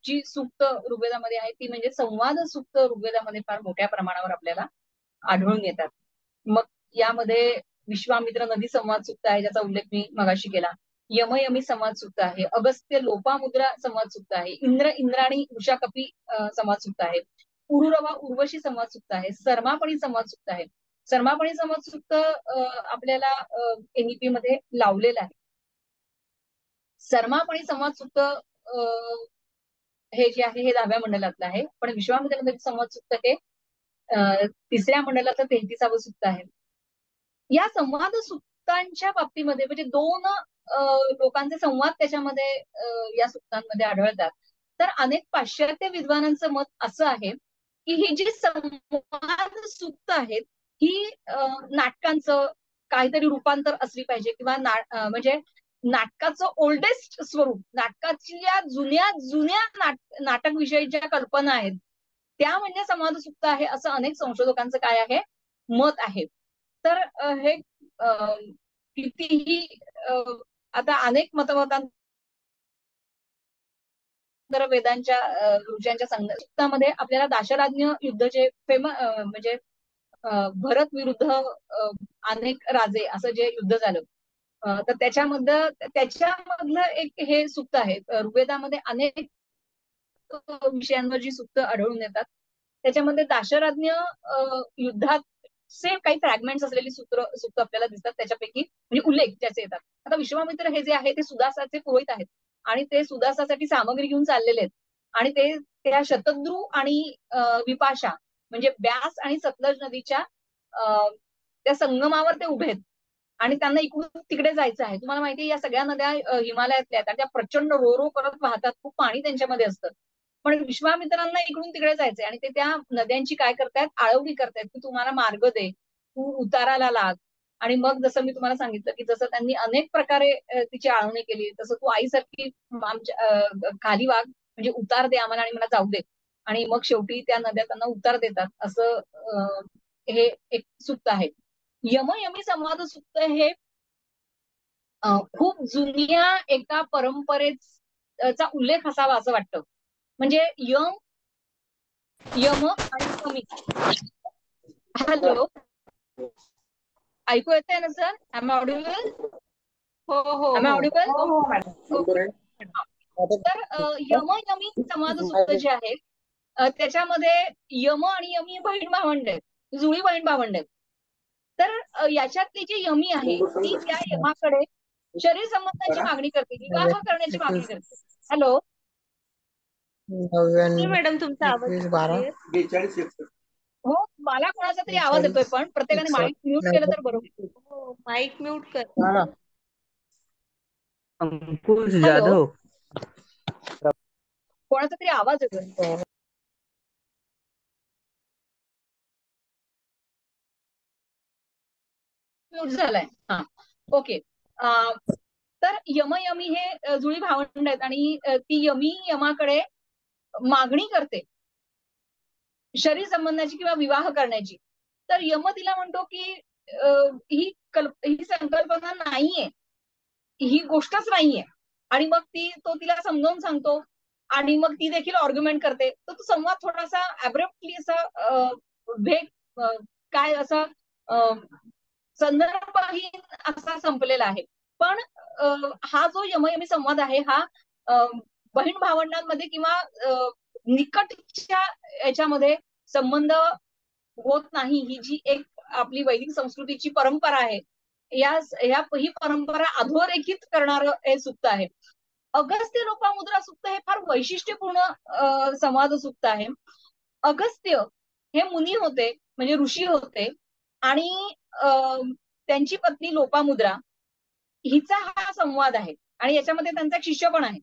जी सूक्त ऋग्वेदामध्ये आहे ती म्हणजे संवाद सूक्त ऋग्वेदामध्ये फार मोठ्या प्रमाणावर आपल्याला आढळून येतात. मग यामध्ये विश्वामित्र नदी संवाद सूक्त आहे, ज्याचा उल्लेख मी मगाशी केला. यमयमी संवाद सूक्त आहे, अगस्त्य लोपामुद्रा संवाद सूक्त आहे, इंद्राणी उषा कपी संवाद सूक्त आहे, उरुरवा उर्वशी संवाद सूक्त आहे, सर्मापणी संवाद सूक्त आहे. सर्मापणी संवाद सूक्त आपल्याला एनईपी मध्ये लावलेलं आहे. सर्मापणी संवाद सूक्त हे जे आहे हे 10व्या मंडलातलं आहे, पण विश्वामित्र नदी संवाद सूक्त हे 3ऱ्या मंडलाचं 33वं सूक्त आहे. या संवाद सूक्तांच्या बाबतीमध्ये म्हणजे दोन लोकांचे संवाद त्याच्यामध्ये या सूक्तांमध्ये आढळतात. तर अनेक पाश्चात्य विद्वानांचं मत असं आहे की ही जी संवाद सूक्त आहेत ही नाटकांचं काहीतरी रूपांतर असली पाहिजे, किंवा म्हणजे नाटकाचं ओल्डेस्ट स्वरूप, नाटकाच्या जुन्या जुन्या नाटक विषयी ज्या कल्पना आहेत त्या म्हणजे संवाद सूक्त आहे, असं अनेक संशोधकांचं काय आहे मत आहे. तर हे कितीही आता अनेक मतमतांतर वेदांच्या ऋषांच्या संगीतामध्ये आपल्याला दाशराज्ञ युद्ध जे म्हणजे भरत विरुद्ध अनेक राजे असं जे युद्ध झालं, तर त्याच्यामधलं एक हे सूक्त आहे. ऋग्वेदामध्ये अनेक विषयांवर जी सूक्त आढळून येतात त्याच्यामध्ये दाशराज्ञ युद्धात सेम काही फ्रॅगमेंट्स असलेली सूक्त आपल्याला दिसतात, त्याच्यापैकी म्हणजे उल्लेख ज्याचे येतात. आता विश्वामित्र हे जे आहे ते सुदासाचे पुरोहित आहेत, आणि ते सुदासासाठी सामग्री घेऊन चाललेले आहेत, आणि ते त्या शतद्रू आणि विपाशा म्हणजे ब्यास आणि सतलज नदीच्या त्या संगमावर ते उभे आहेत, आणि त्यांना इकडून तिकडे जायचं आहे. तुम्हाला माहिती आहे या सगळ्या नद्या हिमालयातल्या आहेत, त्या प्रचंड रो रो करत वाहतात, खूप पाणी त्यांच्यामध्ये असतं. पण विश्वामित्रांना इकडून तिकडे जायचंय, आणि ते त्या नद्यांची काय करतायत, आळवणी करतायत की तुम्हाला मार्ग दे, तू उताराला लाग. आणि मग जसं मी तुम्हाला सांगितलं की जसं त्यांनी अनेक प्रकारे तिची आळवणी केली, तसं तू आईसारखी आमच्या खाली वाग, म्हणजे उतार दे आम्हाला आणि मला जाऊ दे. आणि मग शेवटी त्या नद्या त्यांना उतार देतात, असं हे एक सूक्त आहे. यमयमी संवाद सूक्त हे खूप जुन्या एका परंपरेचा उल्लेख असावा असं वाटतं. म्हणजे यम आणि यमी. हॅलो, ऐकू येतंय ना सर? Am audible? हो हो एम हो ऑडिबल? हो हो मॅडम. तर यम यमी संवाद सूक्त जे आहे त्याच्यामध्ये यम आणि यमी बहीण भावंड आहेत, जुळी बहीण भावंड आहेत. तर याच्यातली जी यमी आहे ती त्या यमाकडे शरीर संबंधाची मागणी करते, विवाह करण्याची मागणी करते. हॅलो मॅडम, तुमचा आवाज 42 हो, मला कोणाचा तरी आवाज येतोय, पण प्रत्येकाने माईक म्यूट केलं तर बरोबर. हो, माईक म्यूट कर. अंकुश हॅलो, जाधव. कोणाचा तरी आवाज येतोय. म्यूट झालाय. हा, ओके. तर यमयमी हे जुळी भावंड आहेत आणि ती यमी यमाकडे मागणी करते शरीर संबंधाची किंवा विवाह करण्याची. तर यम तिला म्हणतो की ही संकल्पना नाहीये, ही गोष्टच नाहीये. आणि मग तो तिला समजावून सांगतो आणि मग ती देखील आर्ग्युमेंट करते. तर तो संवाद थोडासा ऍब्रप्टली असा भेग काय असा संदर्भहीन असा संपलेला आहे. पण हा जो यमयमी संवाद आहे हा बहीण भावंडांमध्ये किंवा निकटच्या याच्यामध्ये संबंध होत नाही. ही जी एक आपली वैदिक संस्कृतीची परंपरा आहे, ही परंपरा अधोरेखित करणारं हे सुक्त आहे. अगस्त्य लोपामुद्रा सुक्त हे फार वैशिष्ट्यपूर्ण संवाद सुक्त आहे. अगस्त्य हे मुनी होते, म्हणजे ऋषी होते आणि त्यांची पत्नी लोपामुद्रा हिचा हा संवाद आहे आणि याच्यामध्ये त्यांचा एक शिष्य पण आहे.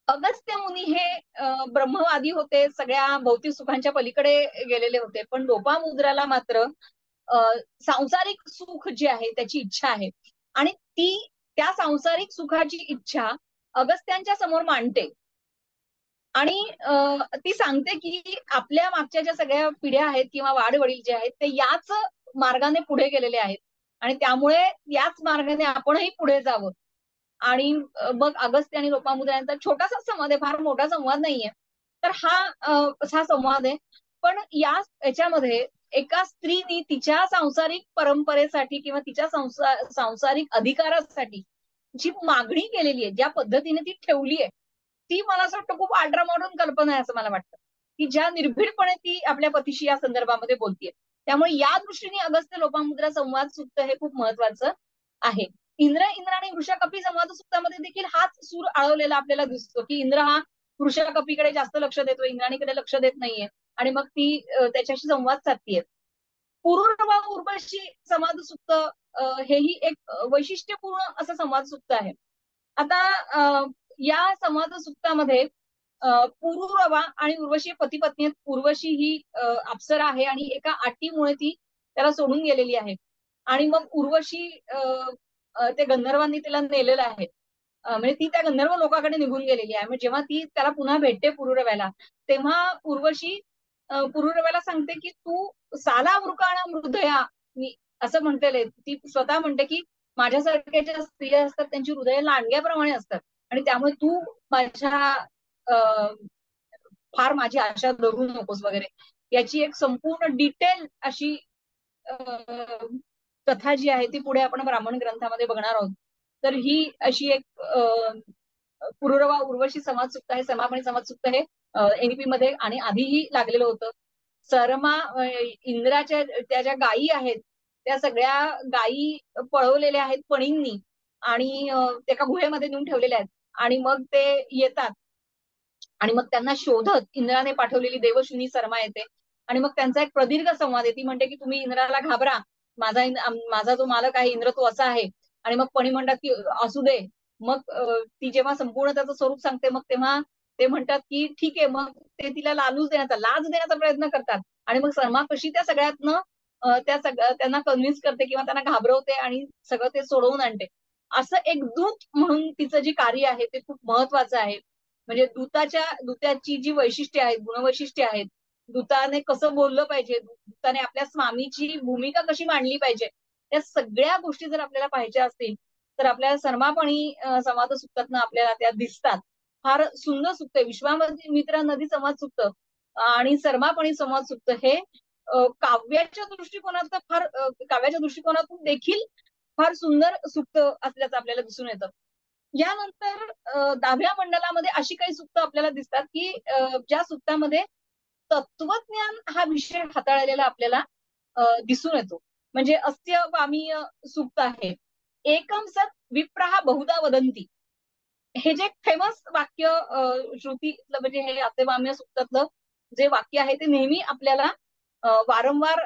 अगस्त्य मुनी हे ब्रह्मवादी होते, सगळ्या भौतिक सुखांच्या पलीकडे गेलेले होते. पण लोपामुद्राला मात्र सांसारिक सुख जे आहे त्याची इच्छा आहे आणि त्या सांसारिक सुखाची इच्छा अगस्त्यांच्या समोर मांडते आणि ती सांगते की आपल्या मागच्या ज्या सगळ्या पिढ्या आहेत किंवा वाडवडील जे आहेत ते याच मार्गाने पुढे गेलेले आहेत आणि त्यामुळे याच मार्गाने आपणही पुढे जावं. आणि मग अगस्त्य आणि लोपामुद्रा यांचा छोटासा संवाद आहे, फार मोठा संवाद नाहीये. तर हा संवाद आहे. पण याच्यामध्ये एका स्त्रीनी तिच्या सांसारिक परंपरेसाठी किंवा तिच्या सांसारिक अधिकारासाठी जी मागणी केलेली आहे, ज्या पद्धतीने ती ठेवली आहे, ती मला असं वाटतं खूप आल्ट्रामॉडर्न कल्पना आहे असं मला वाटतं, की ज्या निर्भीडपणे ती आपल्या पतीशी या संदर्भामध्ये बोलतीये. त्यामुळे या दृष्टीने अगस्त्य लोपामुद्रा संवाद सुक्त हे खूप महत्वाचं आहे. इंद्र आणि वृषकपी संवाद सुक्तामध्ये देखील हाच सूर आळवलेला आपल्याला दिसतो, की इंद्र हा वृषकपीकडे जास्त लक्ष देतो, इंद्राणीकडे लक्ष देत नाहीये आणि मग ती त्याच्याशी संवाद साधतीये. पुरुरवा उर्वशी संवाद सुक्त हेही एक वैशिष्ट्यपूर्ण असं संवाद सुक्त आहे. आता या संवाद सुक्तामध्ये पुरुरवा आणि उर्वशी पती पत्नी. उर्वशी ही अप्सरा आहे आणि एका अटीमुळे ती त्याला सोडून गेलेली आहे आणि मग उर्वशी ते गंधर्वांनी तिला नेलेलं आहे. म्हणजे ती त्या गंधर्व लोकांकडे निघून गेलेली आहे. म्हणजे जेव्हा ती त्याला पुन्हा भेटते पुरुरव्याला, तेव्हा उर्वशी पुरुरव्याला सांगते की तू साला वृकाणा मृदया, मी असं म्हणतेले, ती स्वतः म्हणते की माझ्यासारख्या ज्या स्त्रिया असतात त्यांची हृदय लांडग्याप्रमाणे असतात आणि त्यामुळे तू फार माझी आशा धरू नकोस वगैरे. याची एक संपूर्ण डिटेल अशी कथा जी आहे ती पुढे आपण ब्राह्मण ग्रंथामध्ये बघणार आहोत. तर ही अशी एक पुरुरवा उर्वशी संवाद सुक्त आहे. समापनी संवाद सुक्त हे एनईपी मध्ये आणि आधीही लागलेलं होतं. सरमा इंद्राच्या त्या ज्या गायी आहेत त्या सगळ्या गायी पळवलेल्या आहेत पणींनी आणि एका गुहेमध्ये नेऊन ठेवलेल्या आहेत आणि मग ते येतात आणि मग त्यांना शोधत इंद्राने पाठवलेली देवशुनी सरमा येते आणि मग त्यांचा एक प्रदीर्घ संवाद आहे. ती म्हणते की तुम्ही इंद्राला घाबरा, माझा जो मालक आहे इंद्र तो असा आहे. आणि मग पणी म्हणतात की असू दे. मग ती जेव्हा संपूर्ण त्याचं स्वरूप सांगते मग तेव्हा ते म्हणतात की ठीक आहे. मग ते तिला लाज देण्याचा प्रयत्न करतात आणि मग सरमा कशी त्या सगळ्यातनं त्यांना कन्व्हिन्स करते किंवा त्यांना घाबरवते आणि सगळं ते सोडवून आणते. असं एक दूत म्हणून तिचं जे कार्य आहे ते खूप महत्वाचं आहे. म्हणजे दूताची जी वैशिष्ट्ये आहेत, गुणवैशिष्ट्ये आहेत, दूताने कसं बोललं पाहिजे, दूताने आपल्या स्वामीची भूमिका कशी मांडली पाहिजे, या सगळ्या गोष्टी जर आपल्याला पाहिजे असतील तर आपल्याला सर्मापणी संवाद सुक्तातनं आपल्याला त्या दिसतात. फार सुंदर सुक्त आहे. विश्वामित्र नदी संवाद सुक्त आणि सर्मापणी संवाद सुक्त हे काव्याच्या दृष्टिकोनातून देखील फार सुंदर सुक्त असल्याचं आपल्याला दिसून येतं. यानंतर 10व्या मंडलामध्ये अशी काही सुक्त आपल्याला दिसतात की ज्या सुक्तामध्ये तत्वज्ञान हा विषय हाताळलेला आपल्याला दिसून येतो. म्हणजे अस्य वामीय सुक्त आहे. एकम सत विप्रहा बहुधा वदंती, हे जे फेमस वाक्य श्रुती म्हणजे हे अत्यवाम्य सुक्तातलं जे वाक्य आहे ते नेहमी आपल्याला वारंवार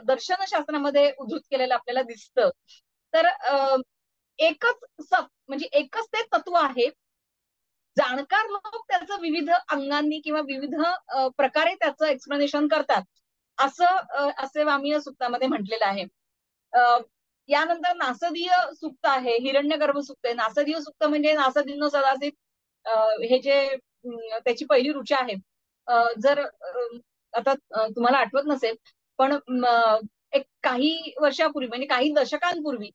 दर्शनशास्त्रामध्ये उद्धृत केलेलं आपल्याला दिसतं. तर एकच म्हणजे एकच ते तत्व आहे. जाणकार लोक त्याचं विविध अंगांनी किंवा विविध प्रकारे त्याचं एक्सप्लेनेशन करतात, असं असे वामीय सूक्तामध्ये म्हटलेलं आहे. यानंतर नासदीय सूक्त आहे, हिरण्यगर्भ सूक्त आहे. नासदीय सूक्त म्हणजे नासदीनो सदासित, हे जे त्याची पहिली ऋचा आहे. जर आता तुम्हाला आठवत नसेल, पण एक काही वर्षापूर्वी म्हणजे काही दशकांपूर्वी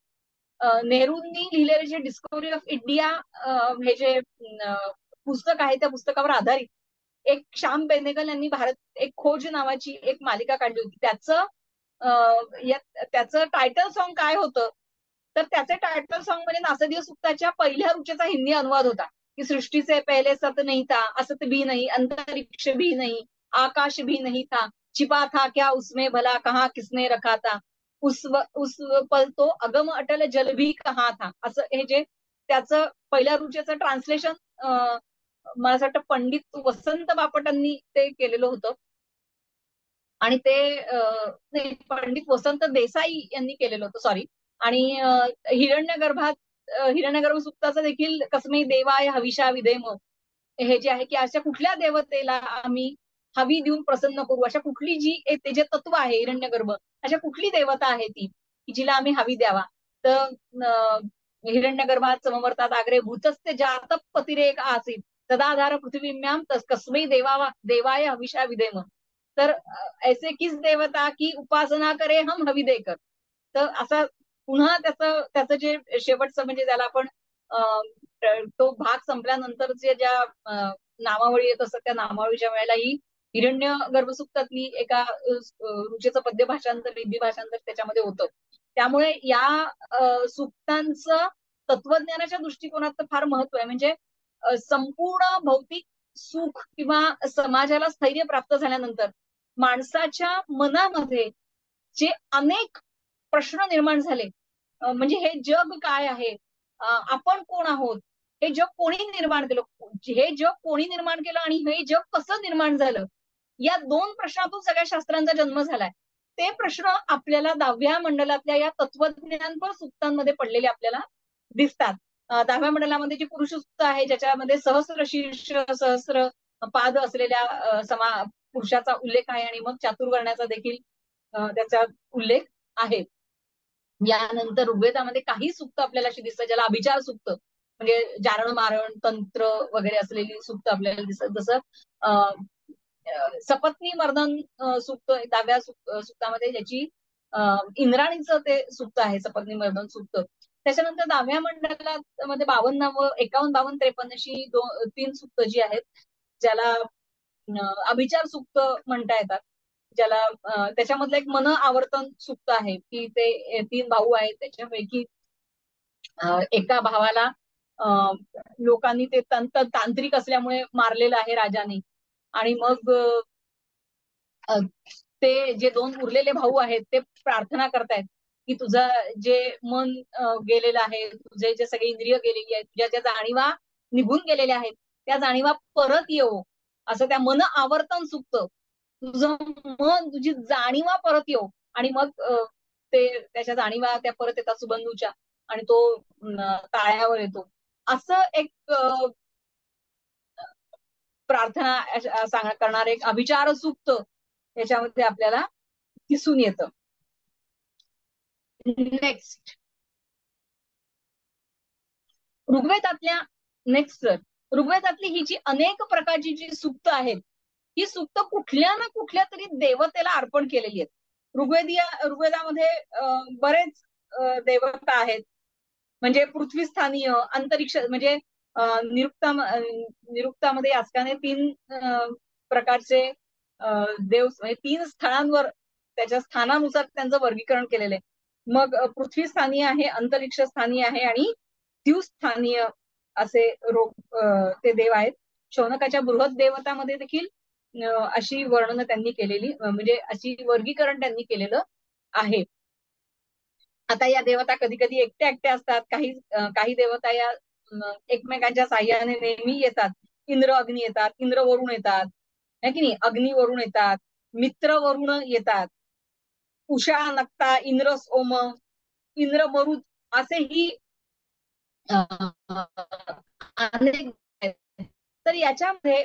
नेहरूंनी लिहिलेले जे डिस्कव्हरी ऑफ इंडिया हे जे पुस्तक आहे, त्या पुस्तकावर आधारित एक श्याम बेनेगल यांनी भारत एक खोज नावाची एक मालिका काढली होती. त्याचं टायटल सॉन्ग काय होतं, तर त्याचे टायटल सॉन्ग म्हणजे नासदीय सूक्ताच्या पहिल्या रुचेचा हिंदी अनुवाद होता की सृष्टी से पहले सत नहीं था, असत भी नहीं, अंतरिक्ष भी नहीं, आकाश भी नहीं था, छिपा था क्या उसमें भला, कहाँ किसने रखा था, उस पल तो अगम अटल जल भी कहा था. असं हे जे त्याचं पहिल्या रुचेचं ट्रान्सलेशन मला असं वाटतं पंडित वसंत बापटांनी ते केलेलं होतं. आणि ते पंडित वसंत देसाई यांनी केलेलं होतं, सॉरी. आणि हिरण्यगर्भ सुक्ताचं देखील कसमे देवाय हविषा विधेम, हे जे आहे की अशा कुठल्या देवतेला आम्ही हवी देऊन प्रसन्न करू, अशा कुठली जी ते जे तत्व आहे हिरण्यगर्भ, अशा कुठली देवता आहे ती की जिला आम्ही हवी द्यावा. तर हिरण्यगर्भात समवर्तात आग्रे भूतस्ते जात पतिरेक आसीत, सदाधार पृथ्वीम्याम कस्मै देवाय हविषा विधेम. तर ऐसे किस देवता की उपासना करे हम हवी देकर. तर असा पुन्हा त्याचं जे शेवटचं म्हणजे त्याला आपण तो भाग संपल्यानंतरचे ज्या नामावळी येत असतात, त्या नामावळीच्या वेळेला ही हिरण्य गर्भसूक्तातली एका रुचेचं पद्य भाषांतर, हिंदी भाषांतर त्याच्यामध्ये होतं. त्यामुळे या सूक्तांचं तत्वज्ञानाच्या दृष्टिकोनात तर फार महत्व आहे. म्हणजे संपूर्ण भौतिक सुख किंवा समाजाला स्थैर्य प्राप्त झाल्यानंतर माणसाच्या मनामध्ये जे अनेक प्रश्न निर्माण झाले, म्हणजे हे जग काय आहे, आपण कोण आहोत, हे जग कोणी निर्माण केलं, हे जग कोणी निर्माण केलं आणि हे जग कसं निर्माण झालं, या दोन प्रश्नातून सगळ्या शास्त्रांचा जन्म झालाय. ते प्रश्न आपल्याला 10व्या मंडलातल्या या तत्वज्ञानपर सूक्तांमध्ये पडलेले आपल्याला दिसतात. 10व्या मंडलामध्ये जी पुरुष सूक्त आहे, ज्याच्यामध्ये सहस्र शीर्ष सहस्र पाद असलेल्या पुरुषाचा उल्लेख आहे, आणि मग चातुर्वर्ण्याचा देखील त्याचा उल्लेख आहे. यानंतर ऋग्वेदामध्ये काही सूक्त आपल्याला अशी दिसतात ज्याला अभिचार सूक्त, म्हणजे जारण मारण तंत्र वगैरे असलेली सूक्त आपल्याला दिसत. जसं सपत्नी मर्दन सूक्त 10व्या सूक्तामध्ये, ज्याची इंद्राणीचं ते सूक्त आहे, सपत्नी मर्दन सूक्त. त्याच्यानंतर 10व्या मंडलामध्ये 52, 51, 52, 53 अशी 3 सूक्त जी आहेत, ज्याला अभिचार सूक्त म्हणता येतात, ज्याला त्याच्यामधलं एक मन आवर्तन सूक्त आहे की ते 3 भाऊ आहेत, त्याच्यापैकी एका भावाला लोकांनी ते तांत्रिक असल्यामुळे मारलेलं आहे राजाने. आणि मग ते जे 2 उरलेले भाऊ आहेत ते प्रार्थना करतायत की तुझं जे मन गेलेलं आहे, तुझे जे सगळे इंद्रिय गेलेली आहेत, तुझ्या ज्या जाणीवा निघून गेलेल्या आहेत, त्या जाणीवा परत येऊ, असं त्या मन आवर्तन सूक्त. तुझं मन, तुझी जाणीवा परत येऊ. आणि मग ते त्याच्या जाणीवा त्या परत येतात सुबंधूच्या, आणि तो ताळ्यावर येतो. असं एक प्रार्थना करणार एक अभिचार सूक्त याच्यामध्ये आपल्याला दिसून येतं. नेक्स्ट ऋग्वेदातली ही जी अनेक प्रकारची जी सूक्त आहेत, ही सूक्त कुठल्या ना कुठल्या तरी देवतेला अर्पण केलेली आहेत. ऋग्वेदामध्ये बरेच देवता आहेत, म्हणजे पृथ्वीस्थानीय, अंतरिक्ष, म्हणजे निरुक्तामध्ये यास्काने 3 प्रकारचे देव, म्हणजे 3 स्थळांवर त्याच्या स्थानानुसार त्यांचं वर्गीकरण केलेलं आहे. मग पृथ्वी स्थानीय आहे, अंतरिक्ष स्थानीय आहे, आणि द्युस्थानीय असे ते देव आहेत. शौनकाच्या बृहद देवतामध्ये देखील अशी वर्णनं त्यांनी केलेली, म्हणजे अशी वर्गीकरण त्यांनी केलेलं आहे. आता या देवता कधी कधी एकट्या एकट्या असतात, काही देवता या एकमेकांच्या साह्याने नेहमी येतात. इंद्र अग्नी येतात, इंद्र वरुण येतात, है की नाही, अग्नी वरुण येतात, मित्र वरुण येतात, उषा नक्ता इंद्र सोम, इंद्र मरुत, असेही अनेक आहेत. तर याच्यामध्ये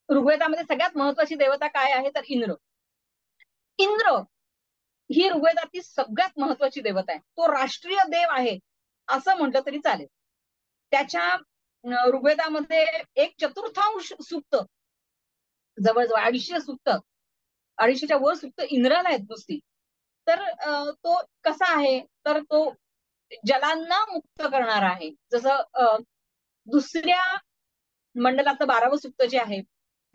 ऋग्वेदामध्ये सगळ्यात महत्वाची देवता काय आहे तर इंद्र. इंद्र ही ऋग्वेदातील सगळ्यात महत्वाची देवता आहे. तो राष्ट्रीय देव आहे असं म्हटलं तरी चालेल. त्याच्या ऋग्वेदामध्ये 1/4 सूक्त, जवळजवळ 250 सूक्त, 250च्या वर सूक्त इंद्राला आहेत नुसती. तर तो कसा आहे तर तो जलांना मुक्त करणारा आहे. जसं दुसऱ्या मंडलातलं 12वं सूक्त जे आहे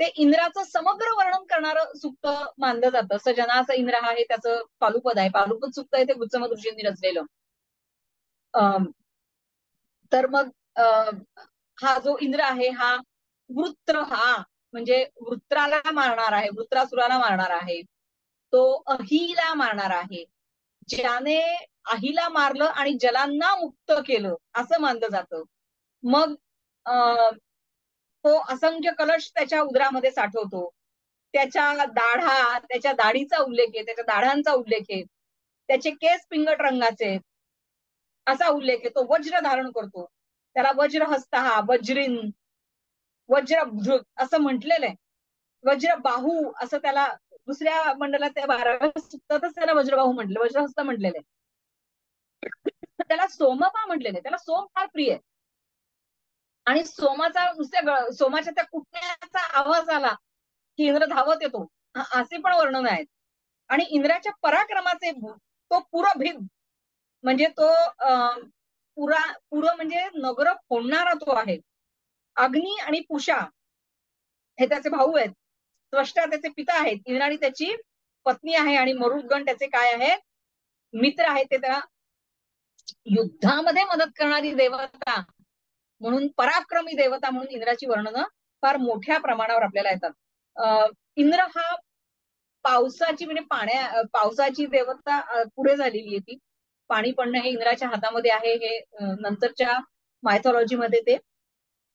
ते इंद्राचं समग्र वर्णन करणारं सूक्त मानलं जातं. सजनाचा इंद्र हा हे त्याचं पालुपद आहे. पालुपद सूक्त आहे ते गुच्चमत ऋषींनी रचलेलं. तर मग हा जो इंद्र आहे हा वृत्र, हा म्हणजे वृत्राला मारणार आहे, वृत्रासुराला मारणार आहे. तो अहिला मारणार आहे. ज्याने अहिला मारलं आणि जलांना मुक्त केलं असं मानलं जातं. मग तो असंख्य कलश त्याच्या उदरामध्ये साठवतो. त्याच्या दाढा, त्याच्या दाढीचा उल्लेख आहे, त्याच्या दाढांचा उल्लेख आहे. त्याचे केस पिंगट रंगाचे आहेत असा उल्लेख आहे. तो वज्र धारण करतो. त्याला वज्रहस्त, हा वज्रीन, वज्रभृत असं म्हटलेलं आहे. वज्रबाहू असं त्याला दुसऱ्या मंडलात त्या 12व्या सूक्तातच त्याला वज्रबाहू म्हटलं, वज्रहस्त म्हटलेलं आहे. त्याला सोमपा म्हटलेलं आहे. त्याला सोम फार प्रिय आहे. आणि सोमाचा नुसत्या सोमाच्या त्या कुटण्याचा आवाज आला की इंद्र धावत येतो असे पण वर्णन आहेत. आणि इंद्राच्या पराक्रमाचे तो पुरभिद म्हणजे तो पुरं म्हणजे नगर फोडणारा तो आहे. अग्नी आणि पुषा हे त्याचे भाऊ आहेत. त्वष्टा त्याचे पिता आहेत. इंद्र आणि त्याची पत्नी आहे. आणि मरुद्गण त्याचे काय आहेत मित्र आहेत. ते त्याला युद्धामध्ये मदत करणारी देवता म्हणून, पराक्रमी देवता म्हणून इंद्राची वर्णनं फार मोठ्या प्रमाणावर आपल्याला येतात. इंद्र हा पावसाची म्हणजे पावसाची देवता पुढे झालेली आहे. ती पाणी पडणं हे इंद्राच्या हातामध्ये आहे. हे नंतरच्या मायथॉलॉजीमध्ये ते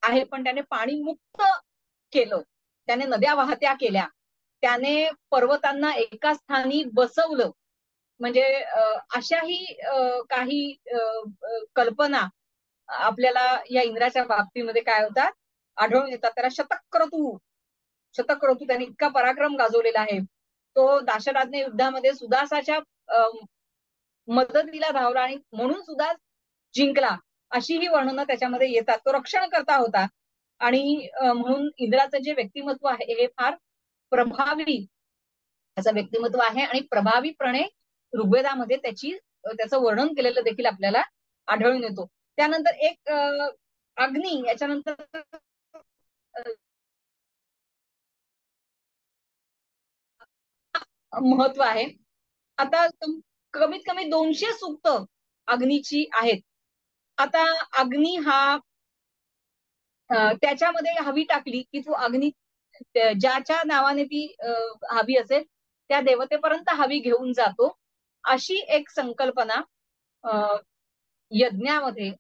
आहे. पण त्याने पाणी मुक्त केलं, त्याने नद्या वाहत्या केल्या, त्याने पर्वतांना एका स्थानी बसवलं. म्हणजे अशाही काही कल्पना आपल्याला या इंद्राच्या बाबतीमध्ये काय होतात आढळून येतात. त्याला शतक्रतू त्याने इतका पराक्रम गाजवलेला आहे. तो दाशराज्ञ युद्धामध्ये सुदासाच्या मदतीला धावला आणि म्हणून सुदास जिंकला अशी ही वर्णनं त्याच्यामध्ये येतात. तो रक्षणकर्ता होता. आणि म्हणून इंद्राचं जे व्यक्तिमत्व आहे हे फार प्रभावी असं व्यक्तिमत्व आहे. आणि प्रभावीपणे ऋग्वेदामध्ये त्याचं वर्णन केलेलं देखील आपल्याला आढळून येतो. त्यानंतर एक अग्नी, याच्यानंतर महत्व आहे. आता कमीत कमी 200 सूक्त अग्नीची आहेत. आता अग्नी हा त्याच्यामध्ये हवी टाकली की तू अग्नी ज्याच्या नावाने ती हवी असेल त्या देवतेपर्यंत हवी घेऊन जातो अशी एक संकल्पना यज्ञामध्ये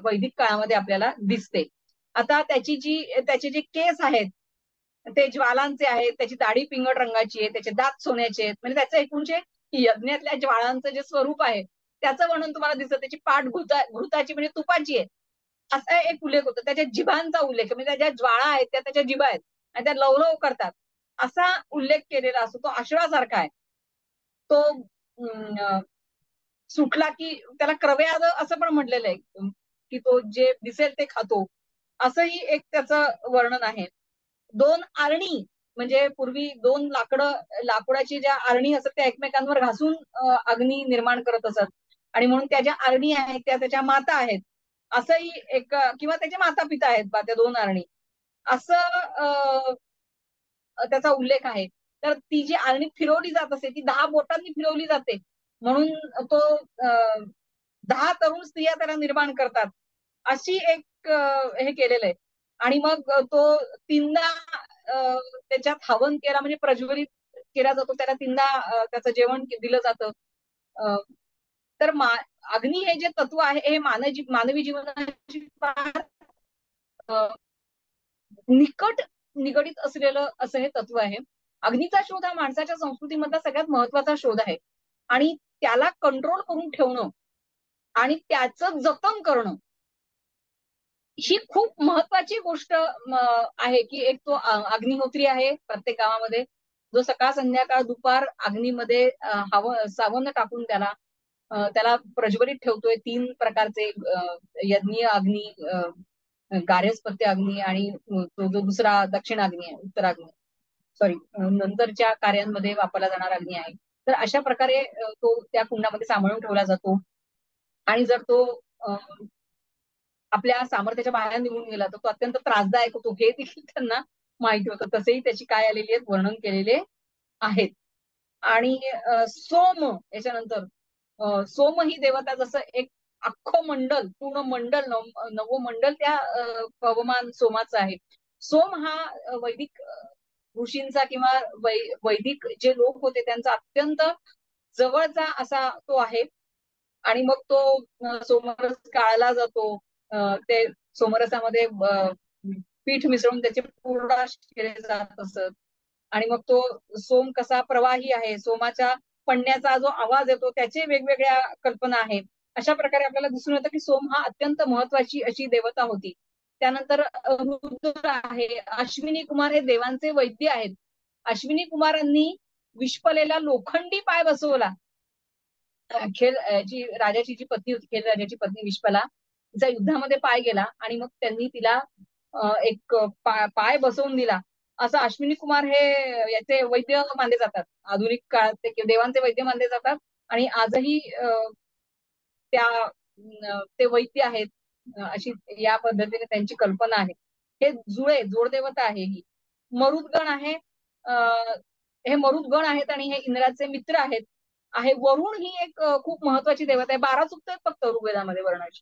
वैदिक काळामध्ये आपल्याला दिसते. आता त्याचे जे केस आहेत ते ज्वालांचे आहेत. त्याची दाढी पिंगट रंगाची आहे. त्याचे दात सोन्याचे आहेत. म्हणजे त्याचं एकूण जे यज्ञातल्या ज्वाळांचं जे स्वरूप आहे त्याचं वर्णन तुम्हाला दिसतं. त्याची पाठ घृताची म्हणजे तुपाची आहे असा एक उल्लेख होतो. त्याच्या जिभांचा उल्लेख म्हणजे त्याच्या ज्वाळा आहेत त्याच्या जिभा आहेत आणि त्या लवलव करतात असा उल्लेख केलेला असतो. तो अश्वासारखा आहे. तो सुटला की त्याला क्रव्याद असं पण म्हटलेलं आहे की तो जे दिसेल ते खातो असंही एक त्याचं वर्णन आहे. 2 आरणी म्हणजे पूर्वी 2 लाकडाची ज्या आरणी असत त्या एकमेकांवर घासून अग्नी निर्माण करत असत आणि म्हणून त्या ज्या आरणी आहेत त्या त्याच्या माता आहेत असंही एक, किंवा त्याचे माता पिता आहेत बा त्या 2 आरणी असं त्याचा उल्लेख आहे. तर ती जी आरणी फिरवली जात असे ती 10 बोटांनी फिरवली जाते म्हणून तो 10 तरुण स्त्रिया त्याला निर्माण करतात अशी एक हे केलेलं आहे. आणि मग तो 3दा त्याच्यात हवन केला म्हणजे प्रज्वलित केला जातो. त्याला 3दा त्याचं जेवण दिलं जातं. तर अग्नी हे जे तत्व आहे हे मानवी जीवनाची फार निगडित असलेलं असं हे तत्व आहे. अग्नीचा शोध हा माणसाच्या संस्कृतीमधला सगळ्यात महत्वाचा शोध आहे. आणि त्याला कंट्रोल करून ठेवणं आणि त्याचं जतन करणं ही खूप महत्वाची गोष्ट आहे की एक तो अग्निहोत्री आहे प्रत्येक गावामध्ये, जो सकाळ संध्याकाळ दुपार अग्नीमध्ये सावन्न टाकून त्याला प्रज्वलित ठेवतोय. 3 प्रकारचे यज्ञीय अग्नी, गार्हस्थ्य अग्नी आणि तो जो दुसरा दक्षिण अग्नी आहे, उत्तराग्नी, सॉरी, नंतरच्या कार्यांमध्ये वापरला जाणारा अग्नी आहे. तर अशा प्रकारे तो त्या कुंडामध्ये सांभाळून ठेवला जातो. आणि जर तो आपल्या सामर्थ्याच्या बाहेर निघून गेला तर तो अत्यंत त्रासदायक होतो, हे देखील त्यांना माहिती होतं. तसेही त्याची काय आलेली आहेत, वर्णन केलेले आहेत. आणि सोम, याच्यानंतर सोम ही देवता, जसं एक अख्खं मंडल, पूर्ण मंडल, नववं मंडल त्या पवमान सोमाचं आहे. सोम हा वैदिक ऋषींचा किंवा वैदिक जे लोक होते त्यांचा अत्यंत जवळचा असा तो आहे. आणि मग तो सोमरस काढला जातो. ते सोमरसामध्ये पीठ मिसळून त्याचे पूर्णाश केले जात असत. आणि मग तो सोम कसा प्रवाही आहे, सोमाच्या पडण्याचा जो आवाज येतो त्याचे वेगवेगळ्या कल्पना आहेत. अशा प्रकारे आपल्याला दिसून येतं की सोम हा अत्यंत महत्वाची अशी देवता होती. त्यानंतर रुद्र आहे. अश्विनी कुमार हे देवांचे वैद्य आहेत. अश्विनी कुमारांनी विष्पलेला लोखंडी पाय बसवला. राजाची जी पत्नी होती, खेल राजाची पत्नी विष्पला, तिचा युद्धामध्ये पाय गेला आणि मग त्यांनी तिला एक पाय बसवून दिला. असं अश्विनी कुमार हे याचे वैद्य मानले जातात. आधुनिक काळात ते देवांचे वैद्य मानले जातात. आणि आजही ते वैद्य आहेत. अशी या पद्धतीने त्यांची कल्पना आहे. हे जोडदेवता आहे ही. मरुदगण आहे. हे मरुदगण आहेत आणि हे इंद्राचे मित्र आहेत. वरुण ही एक खूप महत्वाची देवता आहे. 12 सूक्त आहेत फक्त ऋग्वेदामध्ये वरुणाची.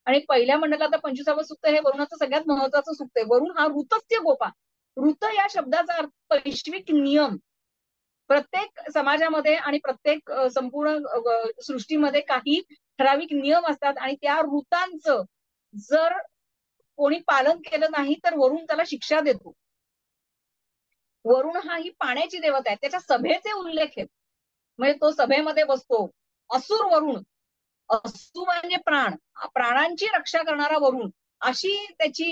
आणि पहिल्या मंडलात 25वं सूक्त हे वरुणाचं सगळ्यात महत्वाचं सूक्त आहे. वरुण हा ऋतस्य गोपा. ऋत या शब्दाचा अर्थ वैश्विक नियम. प्रत्येक समाजामध्ये आणि प्रत्येक संपूर्ण सृष्टीमध्ये काही ठराविक नियम असतात आणि त्या ऋतांचं जर कोणी पालन केलं नाही तर वरुण त्याला शिक्षा देतो. वरुण हा ही पाण्याची देवता आहे. त्याच्या सभेचे उल्लेख आहेत. म्हणजे तो सभेमध्ये बसतो. असुर वरुण, असु म्हणजे प्राणांची रक्षा करणारा वरुण, अशी त्याची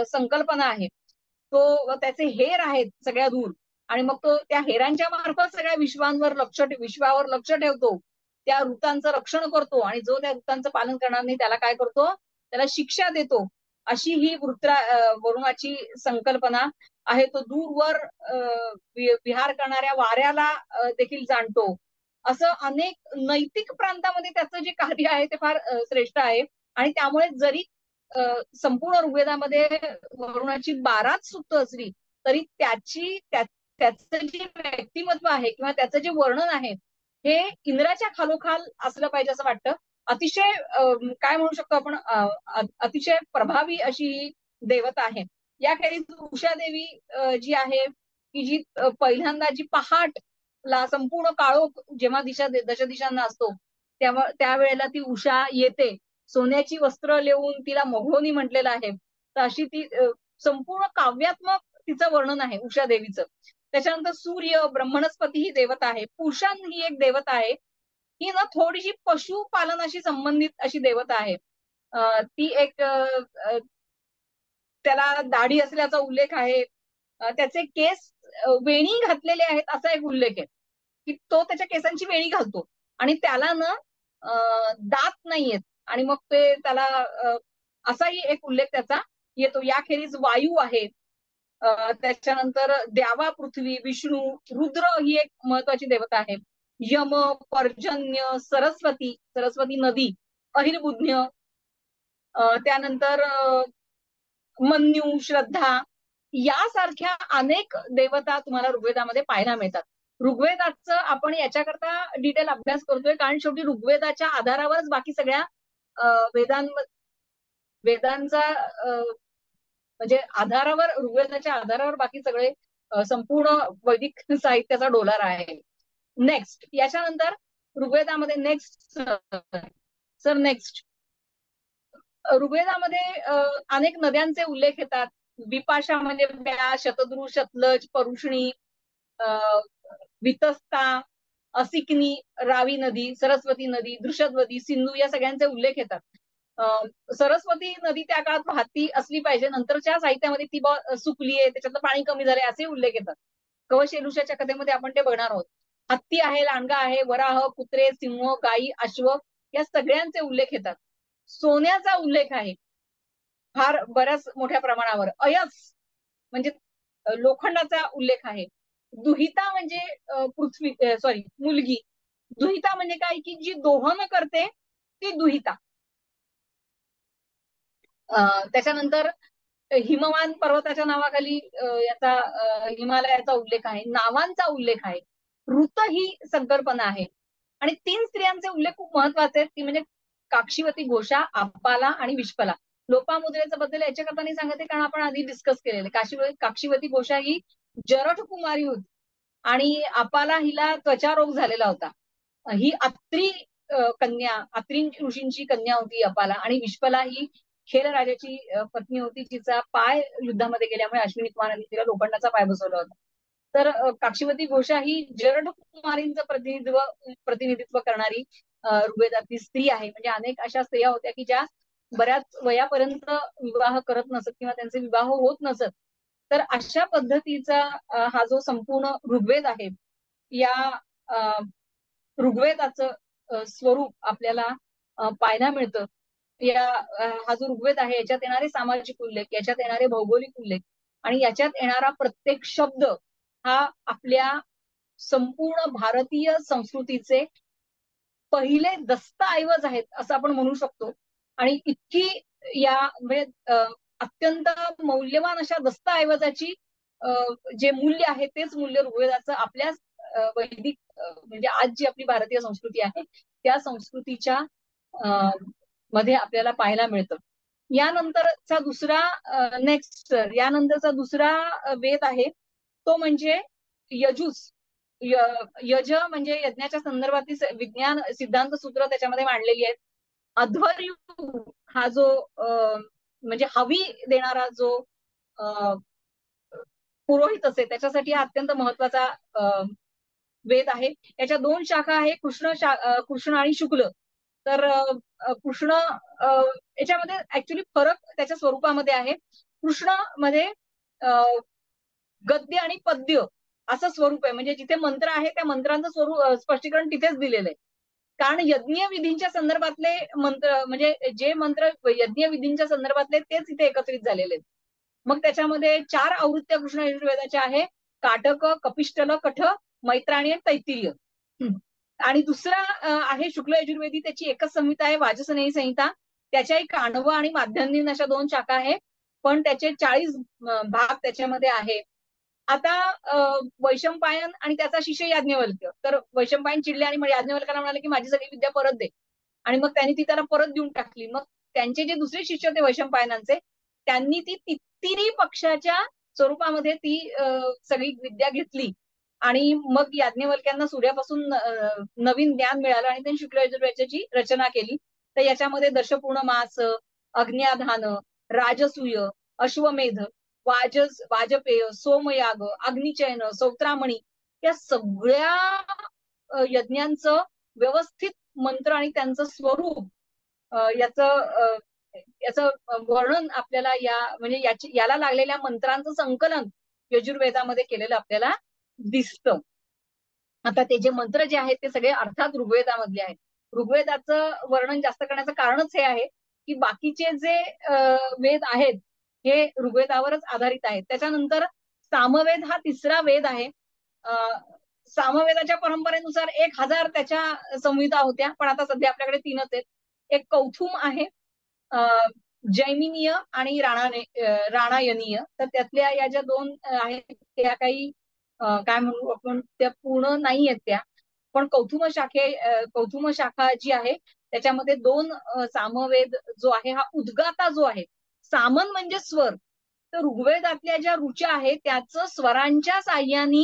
संकल्पना आहे. तो त्याचे हेर आहेत सगळ्या दूर. आणि मग तो त्या हेरांच्या मार्फत सगळ्या विश्वावर लक्ष ठेवतो. त्या ऋतांचं रक्षण करतो आणि जो त्या ऋतांचं पालन करणार नाही त्याला काय करतो, त्याला शिक्षा देतो. अशी ही वरुणाची संकल्पना आहे. तो दूरवर विहार करणाऱ्या वाऱ्याला देखील जाणतो. असं अनेक नैतिक प्रांतामध्ये त्याचं जे कार्य आहे ते फार श्रेष्ठ आहे. आणि त्यामुळे जरी संपूर्ण ऋग्वेदामध्ये वरुणाची 12च सूक्त असली तरी त्याचं जे व्यक्तिमत्व आहे किंवा त्याचं जे वर्णन आहे हे इंद्राच्या खालोखाल असलं पाहिजे असं वाटतं. अतिशय काय म्हणू शकतो आपण, अतिशय प्रभावी अशी देवता आहे. याखेरीज उषा देवी जी आहे की जी पहिल्यांदा जी पहाट ला संपूर्ण काळोख जेव्हा दशदिशांना असतो त्यावेळेला ती उषा येते. सोन्याची वस्त्र लेवून तिला मघोनी म्हटलेलं आहे. तर अशी ती संपूर्ण काव्यात्मक तिचं वर्णन आहे उषा देवीचं. त्याच्यानंतर सूर्य, ब्रह्मणस्पती ही देवता आहे. पुषण ही एक देवता आहे. ही ना थोडीशी पशुपालनाशी संबंधित अशी देवता आहे. ती एक त्याला दाढी असल्याचा उल्लेख आहे. त्याचे केस वेणी घातलेले आहेत असा एक उल्लेख आहे की तो त्याच्या केसांची वेणी घालतो आणि त्याला ना दात नाहीयेत. आणि मग ते त्याला असाही एक उल्लेख त्याचा येतो. याखेरीज वायू आहे. त्याच्यानंतर द्यावा, पृथ्वी, विष्णू, रुद्र ही एक महत्वाची देवता आहे. यम, पर्जन्य, सरस्वती नदी, अहिर्बुध्य, त्यानंतर मन्यू, श्रद्धा यासारख्या अनेक देवता तुम्हाला ऋग्वेदामध्ये पाहायला मिळतात. ऋग्वेदाचं आपण याच्याकरता डिटेल अभ्यास करतोय कारण शेवटी ऋग्वेदाच्या आधारावरच बाकी सगळ्या वेदांचा म्हणजे ऋग्वेदाच्या आधारावर बाकी सगळे संपूर्ण वैदिक साहित्याचा डोलारा आहे. नेक्स्ट, याच्यानंतर ऋग्वेदामध्ये नेक्स्ट ऋग्वेदामध्ये अनेक नद्यांचे उल्लेख येतात. विपाशा म्हणजे व्यास, शतद्रू, शतलज, परुष्णी, वितस्ता, असिकनी, रावी नदी, सरस्वती नदी, दृषद्वती, सिंधू या सगळ्यांचे उल्लेख येतात. सरस्वती नदी त्या काळात वाहती असली पाहिजे, नंतरच्या साहित्यामध्ये ती सुकली आहे, त्याच्यातलं पाणी कमी झालंय असे उल्लेख येतात. कवशेलुषाच्या कथेमध्ये आपण ते बघणार आहोत. हत्ती आहे, लांडगा आहे, वराह, कुत्रे, सिंह, गायी, अश्व या सगळ्यांचे उल्लेख येतात. सोन्याचा उल्लेख आहे फार बऱ्याच मोठ्या प्रमाणावर. अयस म्हणजे लोखंडाचा उल्लेख आहे. दुहिता म्हणजे पृथ्वी सॉरी मुलगी. दुहिता म्हणजे काय की जी दोहन करते ती दुहिता. त्याच्यानंतर हिमवान पर्वताच्या नावाखाली याचा हिमालयाचा उल्लेख आहे. नावांचा उल्लेख आहे. ऋत ही संकल्पना आहे. आणि 3 स्त्रियांचे उल्लेख खूप महत्वाचे आहेत, ती म्हणजे काक्षीवती, घोषा, आप्पाला आणि विश्पला. लोपामुद्रेचा बद्दल याच्याकरता नाही सांगते कारण आपण आधी डिस्कस केलेले. काक्षीवती घोषा ही जरठ कुमारी होती आणि आपाला हिला त्वचारोग झालेला होता. ही अत्री कन्या, अत्री ऋषींची कन्या होती अपाला. आणि विश्पला ही खेल राजाची पत्नी होती, जिचा पाय युद्धामध्ये गेल्यामुळे अश्विनी कुमारांनी तिला लोखंडाचा पाय बसवला होता. तर काक्षीवती घोषा ही जरठ कुमारींचं प्रतिनिधित्व करणारी ऋग्वेदातली स्त्री आहे. म्हणजे अनेक अशा स्त्रिया होत्या की ज्या बऱ्याच वयापर्यंत विवाह करत नसत किंवा त्यांचे विवाह होत नसत. तर अशा पद्धतीचा हा जो संपूर्ण ऋग्वेद आहे, या ऋग्वेदाचं स्वरूप आपल्याला पाहायला मिळतं. हा जो ऋग्वेद आहे याच्यात येणारे सामाजिक उल्लेख, याच्यात येणारे भौगोलिक उल्लेख आणि याच्यात येणारा प्रत्येक शब्द हा आपल्या संपूर्ण भारतीय संस्कृतीचे पहिले दस्तऐवज आहेत असं आपण म्हणू शकतो. आणि इतकी या म्हणजे अत्यंत मौल्यवान अशा दस्तऐवजाची जे मूल्य आहे तेच मूल्य ऋग्वेदाचं आपल्या वैदिक म्हणजे आज जी आपली भारतीय संस्कृती आहे त्या संस्कृतीच्या मध्ये आपल्याला पाहायला मिळतं. यानंतरचा दुसरा यानंतरचा दुसरा वेद आहे तो म्हणजे यजुस. यज म्हणजे यज्ञाच्या संदर्भातील विज्ञान सिद्धांत सूत्र त्याच्यामध्ये मांडलेली आहेत. अध्वर्यू हा जो म्हणजे हवी देणारा जो पुरोहित असे त्याच्यासाठी हा अत्यंत महत्वाचा वेद आहे. याच्या 2 शाखा आहे, कृष्ण आणि शुक्ल. तर कृष्ण याच्यामध्ये ऍक्च्युली फरक त्याच्या स्वरूपामध्ये आहे. कृष्ण मध्ये गद्य आणि पद्य असं स्वरूप आहे. म्हणजे जिथे मंत्र आहे त्या मंत्रांचं स्वरूप स्पष्टीकरण तिथेच दिलेलं आहे. कारण यज्ञ विधींच्या संदर्भातले मंत्र म्हणजे जे मंत्र यज्ञ विधींच्या संदर्भातले तेच इथे एकत्रित झालेले आहेत. मग त्याच्यामध्ये 4 आवृत्त्या कृष्ण यजुर्वेदाच्या आहे. काटक, कपिष्टल, कठ, मैत्राणी आणि तैत्तिरीय. आणि दुसरा आहे शुक्ल यजुर्वेदी, त्याची एकच संहिता आहे, वाजसनेयी संहिता. त्याच्याही काण्व आणि माध्यान्हीन अशा 2 शाखा आहे, पण त्याचे 40 भाग त्याच्यामध्ये आहे. आता वैशंपायन आणि त्याचा शिष्य याज्ञवल्क्य. तर वैशंपायन चिडले आणि याज्ञवल्क्याला म्हणाले की माझी सगळी विद्या परत दे. आणि मग त्यांनी ती त्याला परत देऊन टाकली. मग त्यांचे जे दुसरे शिष्य होते वैशंपायनांचे, त्यांनी ती तित्तिरी पक्षाच्या स्वरूपामध्ये ती सगळी विद्या घेतली. आणि मग याज्ञवल्क्यांना सूर्यापासून नवीन ज्ञान मिळालं आणि त्यांनी शुक्ल यजुर्वेदाची रचना केली. तर याच्यामध्ये दशपूर्ण मास, अग्न्याधान, राजसूय, अश्वमेध, वाजपेय, सोमयाग, अग्निचयन, सौत्रामणी या सगळ्या यज्ञांचं व्यवस्थित मंत्र आणि त्यांचं स्वरूप याचं वर्णन आपल्याला म्हणजे याला लागलेल्या मंत्रांचं संकलन यजुर्वेदामध्ये केलेलं आपल्याला दिसतं. आता ते जे मंत्र जे आहेत ते सगळे अर्थात ऋग्वेदामधले आहेत. ऋग्वेदाचं वर्णन जास्त करण्याचं कारणच हे आहे की बाकीचे जे वेद आहेत हे ऋग्वेदावरच आधारित आहेत. त्याच्यानंतर सामवेद हा तिसरा वेद आहे. सामवेदाच्या परंपरेनुसार 1000 त्याच्या संहिता होत्या, पण आता सध्या आपल्याकडे 3च आहेत. एक कौथुम आहे, जैमिनीय आणि राणायनीय. तर त्यातल्या या ज्या 2 आहेत त्या काही काय म्हणू आपण त्या पूर्ण नाही आहेत त्या, पण कौथुम शाखा जी आहे त्याच्यामध्ये 2 सामवेद जो आहे हा उद्गाता जो आहे. सामन म्हणजे स्वर. तर ऋग्वेदातल्या ज्या ऋचा आहेत त्याचं स्वरांच्या साह्याने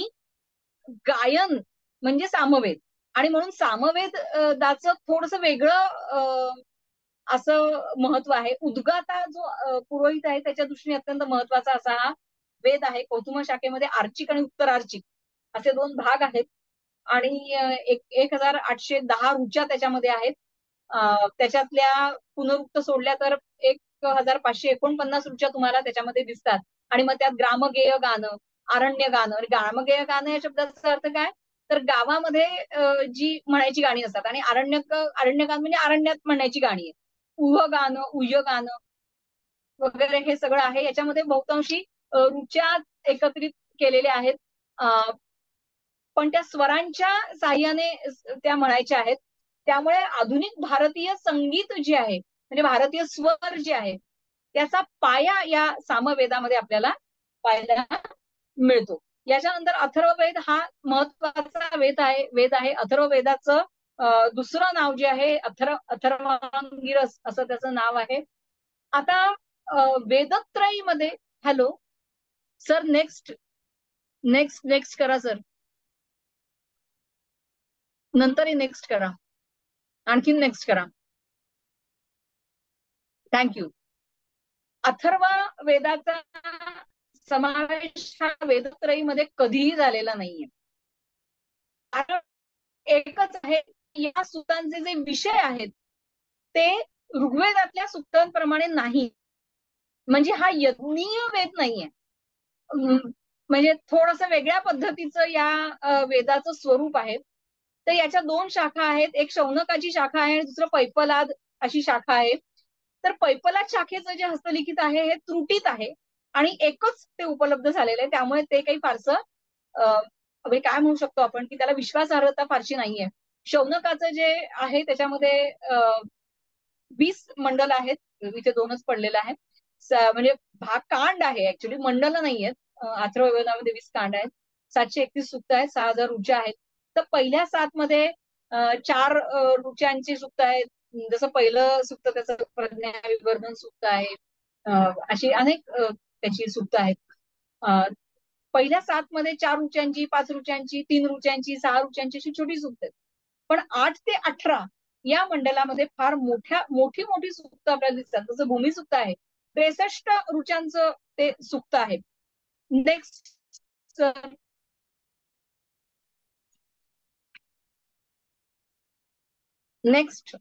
गायन म्हणजे सामवेद. आणि म्हणून सामवेदाचं थोडस वेगळं असं महत्व आहे. उद्गाता जो पुरोहित आहे त्याच्या दृष्टीने अत्यंत महत्वाचा असा हा वेद आहे. कौतुम शाखेमध्ये आर्चिक आणि उत्तरार्चिक असे 2 भाग आहेत आणि 1810 ऋचा त्याच्यामध्ये आहेत. त्याच्यातल्या पुनरुक्त सोडल्या तर 1549 रुच्या तुम्हाला त्याच्यामध्ये दिसतात. आणि मग त्यात ग्रामगेय गाणं, अरण्य गाणं. आणि ग्रामगेय गाणं या शब्दाचा अर्थ काय, तर गावामध्ये जी म्हणायची गाणी असतात. आणि अरण्य गाणं म्हणजे अरण्यात म्हणायची गाणी आहे. उह गाणं, उय गाणं वगैरे हे सगळं आहे. याच्यामध्ये बहुतांशी रुच्या एकत्रित केलेल्या आहेत. पण त्या स्वरांच्या साह्याने त्या म्हणायच्या आहेत. त्यामुळे आधुनिक भारतीय संगीत जे आहे, म्हणजे भारतीय स्वर जे आहे, त्याचा पाया या सामवेदामध्ये आपल्याला पाहायला मिळतो. याच्यानंतर अथर्ववेद हा महत्वाचा वेद आहे. अथर्ववेदाचं दुसरं नाव जे आहे अथर्वांगिरस असं त्याचं नाव आहे. आता वेदत्रयीमध्ये, hello sir, next next next करा सर, नंतरही नेक्स्ट करा, आणखीन नेक्स्ट करा. थँक्यू. अथर्व वेदाचा समावेश हा वेदत्रयीमध्ये कधीही झालेला नाहीये. कारण एकच आहे, या सुक्तांचे जे विषय आहेत ते ऋग्वेदातल्या सुक्तांप्रमाणे नाही. म्हणजे हा यज्ञीय वेद नाहीये. म्हणजे थोडस वेगळ्या पद्धतीचं या वेदाचं स्वरूप आहे. तर याच्या दोन शाखा आहेत. एक शौनकाची शाखा आहे आणि दुसरं पैपलाद अशी शाखा आहे. तर पैपलाद शाखेचं जे हस्तलिखित आहे हे त्रुटीत आहे आणि एकच ते उपलब्ध झालेलं आहे. त्यामुळे ते काही फारसं काय म्हणू शकतो आपण की त्याला विश्वासार्हता फारशी नाहीये. शौनकाचं जे आहे त्याच्यामध्ये 20 मंडल आहेत. इथे 2च पडलेलं आहे. म्हणजे भाग कांड आहे, ऍक्च्युली मंडल नाहीयेत. अथर्ववेदामध्ये 20 कांड आहेत, 731 सूक्त आहेत, 6000 रुच्या आहेत. तर पहिल्या 7 मध्ये 4 रुच्यांची सूक्त आहेत. जसं पहिलं सूक्त त्याचं प्रज्ञा विवर्धन सूक्त आहे. अशी अनेक त्याची सूक्त आहेत. पहिल्या 7 मध्ये 4 रुच्यांची, 5 रुच्यांची, 3 रुच्यांची, 6 रुच्यांची अशी छोटी सूक्त आहेत. पण 8 ते 18 या मंडलामध्ये फार मोठी सूक्त आपल्याला दिसतात. जसं भूमी सूक्त आहे, 63 रुच्यांचं ते सूक्त आहे. नेक्स्ट नेक्स्ट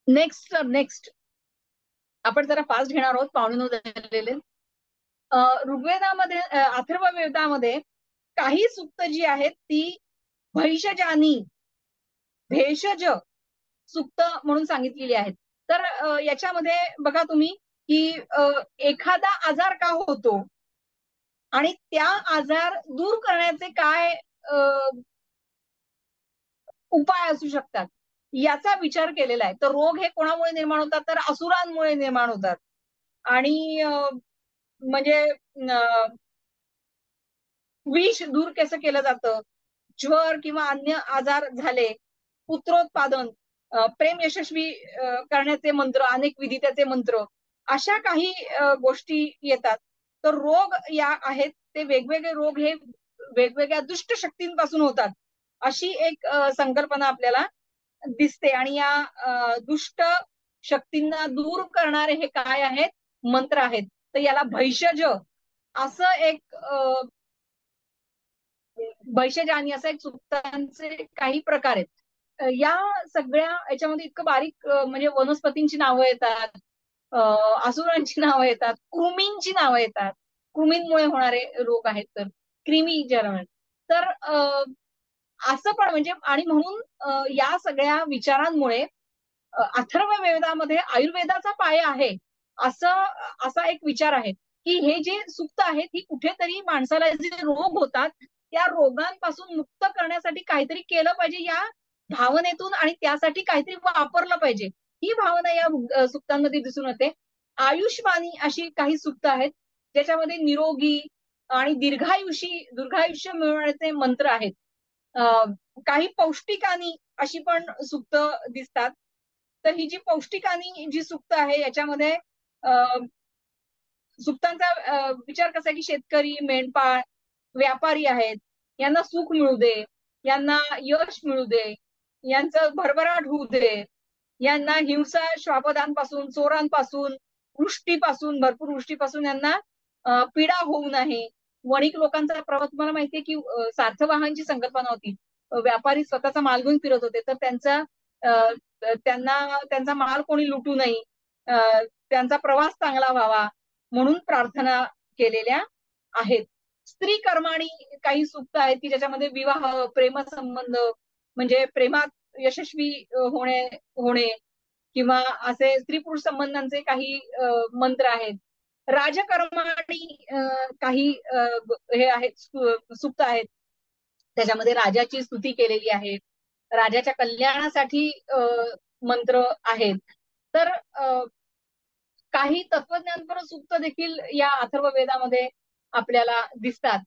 नेक्स्ट नेक्स्ट आपण जरा फास्ट घेणार आहोत, 9:15 झालेले. ऋग्वेदामध्ये अथर्ववेदामध्ये काही सूक्त जी आहेत ती भैषजानी, भेषज सूक्त म्हणून सांगितलेली आहेत. तर याच्यामध्ये बघा तुम्ही की एखादा आजार का होतो आणि त्या आजार दूर करण्याचे काय उपाय असू शकतात याचा विचार केलेला आहे. तर रोग हे कोणामुळे निर्माण होतात, तर असुरांमुळे निर्माण होतात. आणि म्हणजे विष दूर कसं केलं जातं, ज्वर किंवा अन्य आजार झाले, पुत्रोत्पादन, प्रेम यशस्वी करण्याचे मंत्र, अनेक विधी त्याचे मंत्र, अशा काही गोष्टी येतात. तर रोग या आहेत ते वेगवेगळे रोग हे वेगवेगळ्या दुष्ट शक्तींपासून होतात अशी एक संकल्पना आपल्याला दिसते. आणि या दुष्ट शक्तींना दूर करणारे हे काय आहेत, मंत्र आहेत. तर याला भैषज असं एक भैषजानी असं एक सूक्तांचे काही प्रकार आहेत. या सगळ्या याच्यामध्ये इतकं बारीक म्हणजे वनस्पतींची नावं येतात, असुरांची नावं येतात, कृमींची नावं येतात. कृमींमुळे होणारे रोग आहेत, तर क्रिमी जर्मन. तर असं पण म्हणजे, आणि म्हणून या सगळ्या विचारांमुळे अथर्ववेदामध्ये आयुर्वेदाचा पाया आहे असा एक विचार आहे की हे जे सूक्त आहेत ही कुठेतरी माणसाला जे रोग होतात त्या रोगांपासून मुक्त करण्यासाठी काहीतरी केलं पाहिजे या भावनेतून, आणि त्यासाठी काहीतरी वापरलं पाहिजे ही भावना या सूक्तांमध्ये दिसून येते. आयुष्मानी अशी काही सूक्त आहेत ज्याच्यामध्ये निरोगी आणि दीर्घायुष्य मिळवण्याचे मंत्र आहेत. काही पौष्टिकानी अशी पण सूक्त दिसतात. तर ही जी पौष्टिकानी जी सूक्त आहे याच्यामध्ये सूक्तांचा विचार कसा आहे की शेतकरी, मेंढपाळ, व्यापारी आहेत, यांना सुख मिळू दे, यांना यश मिळू दे, यांचं भरभराट होऊ दे, यांना हिंसा श्वापदांपासून, चोरांपासून, भरपूर वृष्टीपासून यांना पीडा होऊ नये, वणिक लोकांचा प्रवास तुम्हाला माहितीये की सार्थवाहनची संकल्पना होती. व्यापारी स्वतःचा माल घेऊन फिरत होते, तर त्यांचा माल कोणी लुटू नये, त्यांचा प्रवास चांगला व्हावा म्हणून प्रार्थना केलेल्या आहेत. स्त्री कर्माणी काही सूक्त आहेत की ज्याच्यामध्ये विवाह, प्रेमसंबंध म्हणजे प्रेमात यशस्वी होणे किंवा असे स्त्री पुरुष संबंधांचे काही मंत्र आहेत. राजकर्माणी काही हे आहेत, सूक्त आहेत. त्याच्यामध्ये राजाची स्तुती केलेली आहे, राजाच्या कल्याणासाठी मंत्र आहेत. तर काही तत्वज्ञानपर सूक्त देखील या अथर्व वेदामध्ये आपल्याला दिसतात.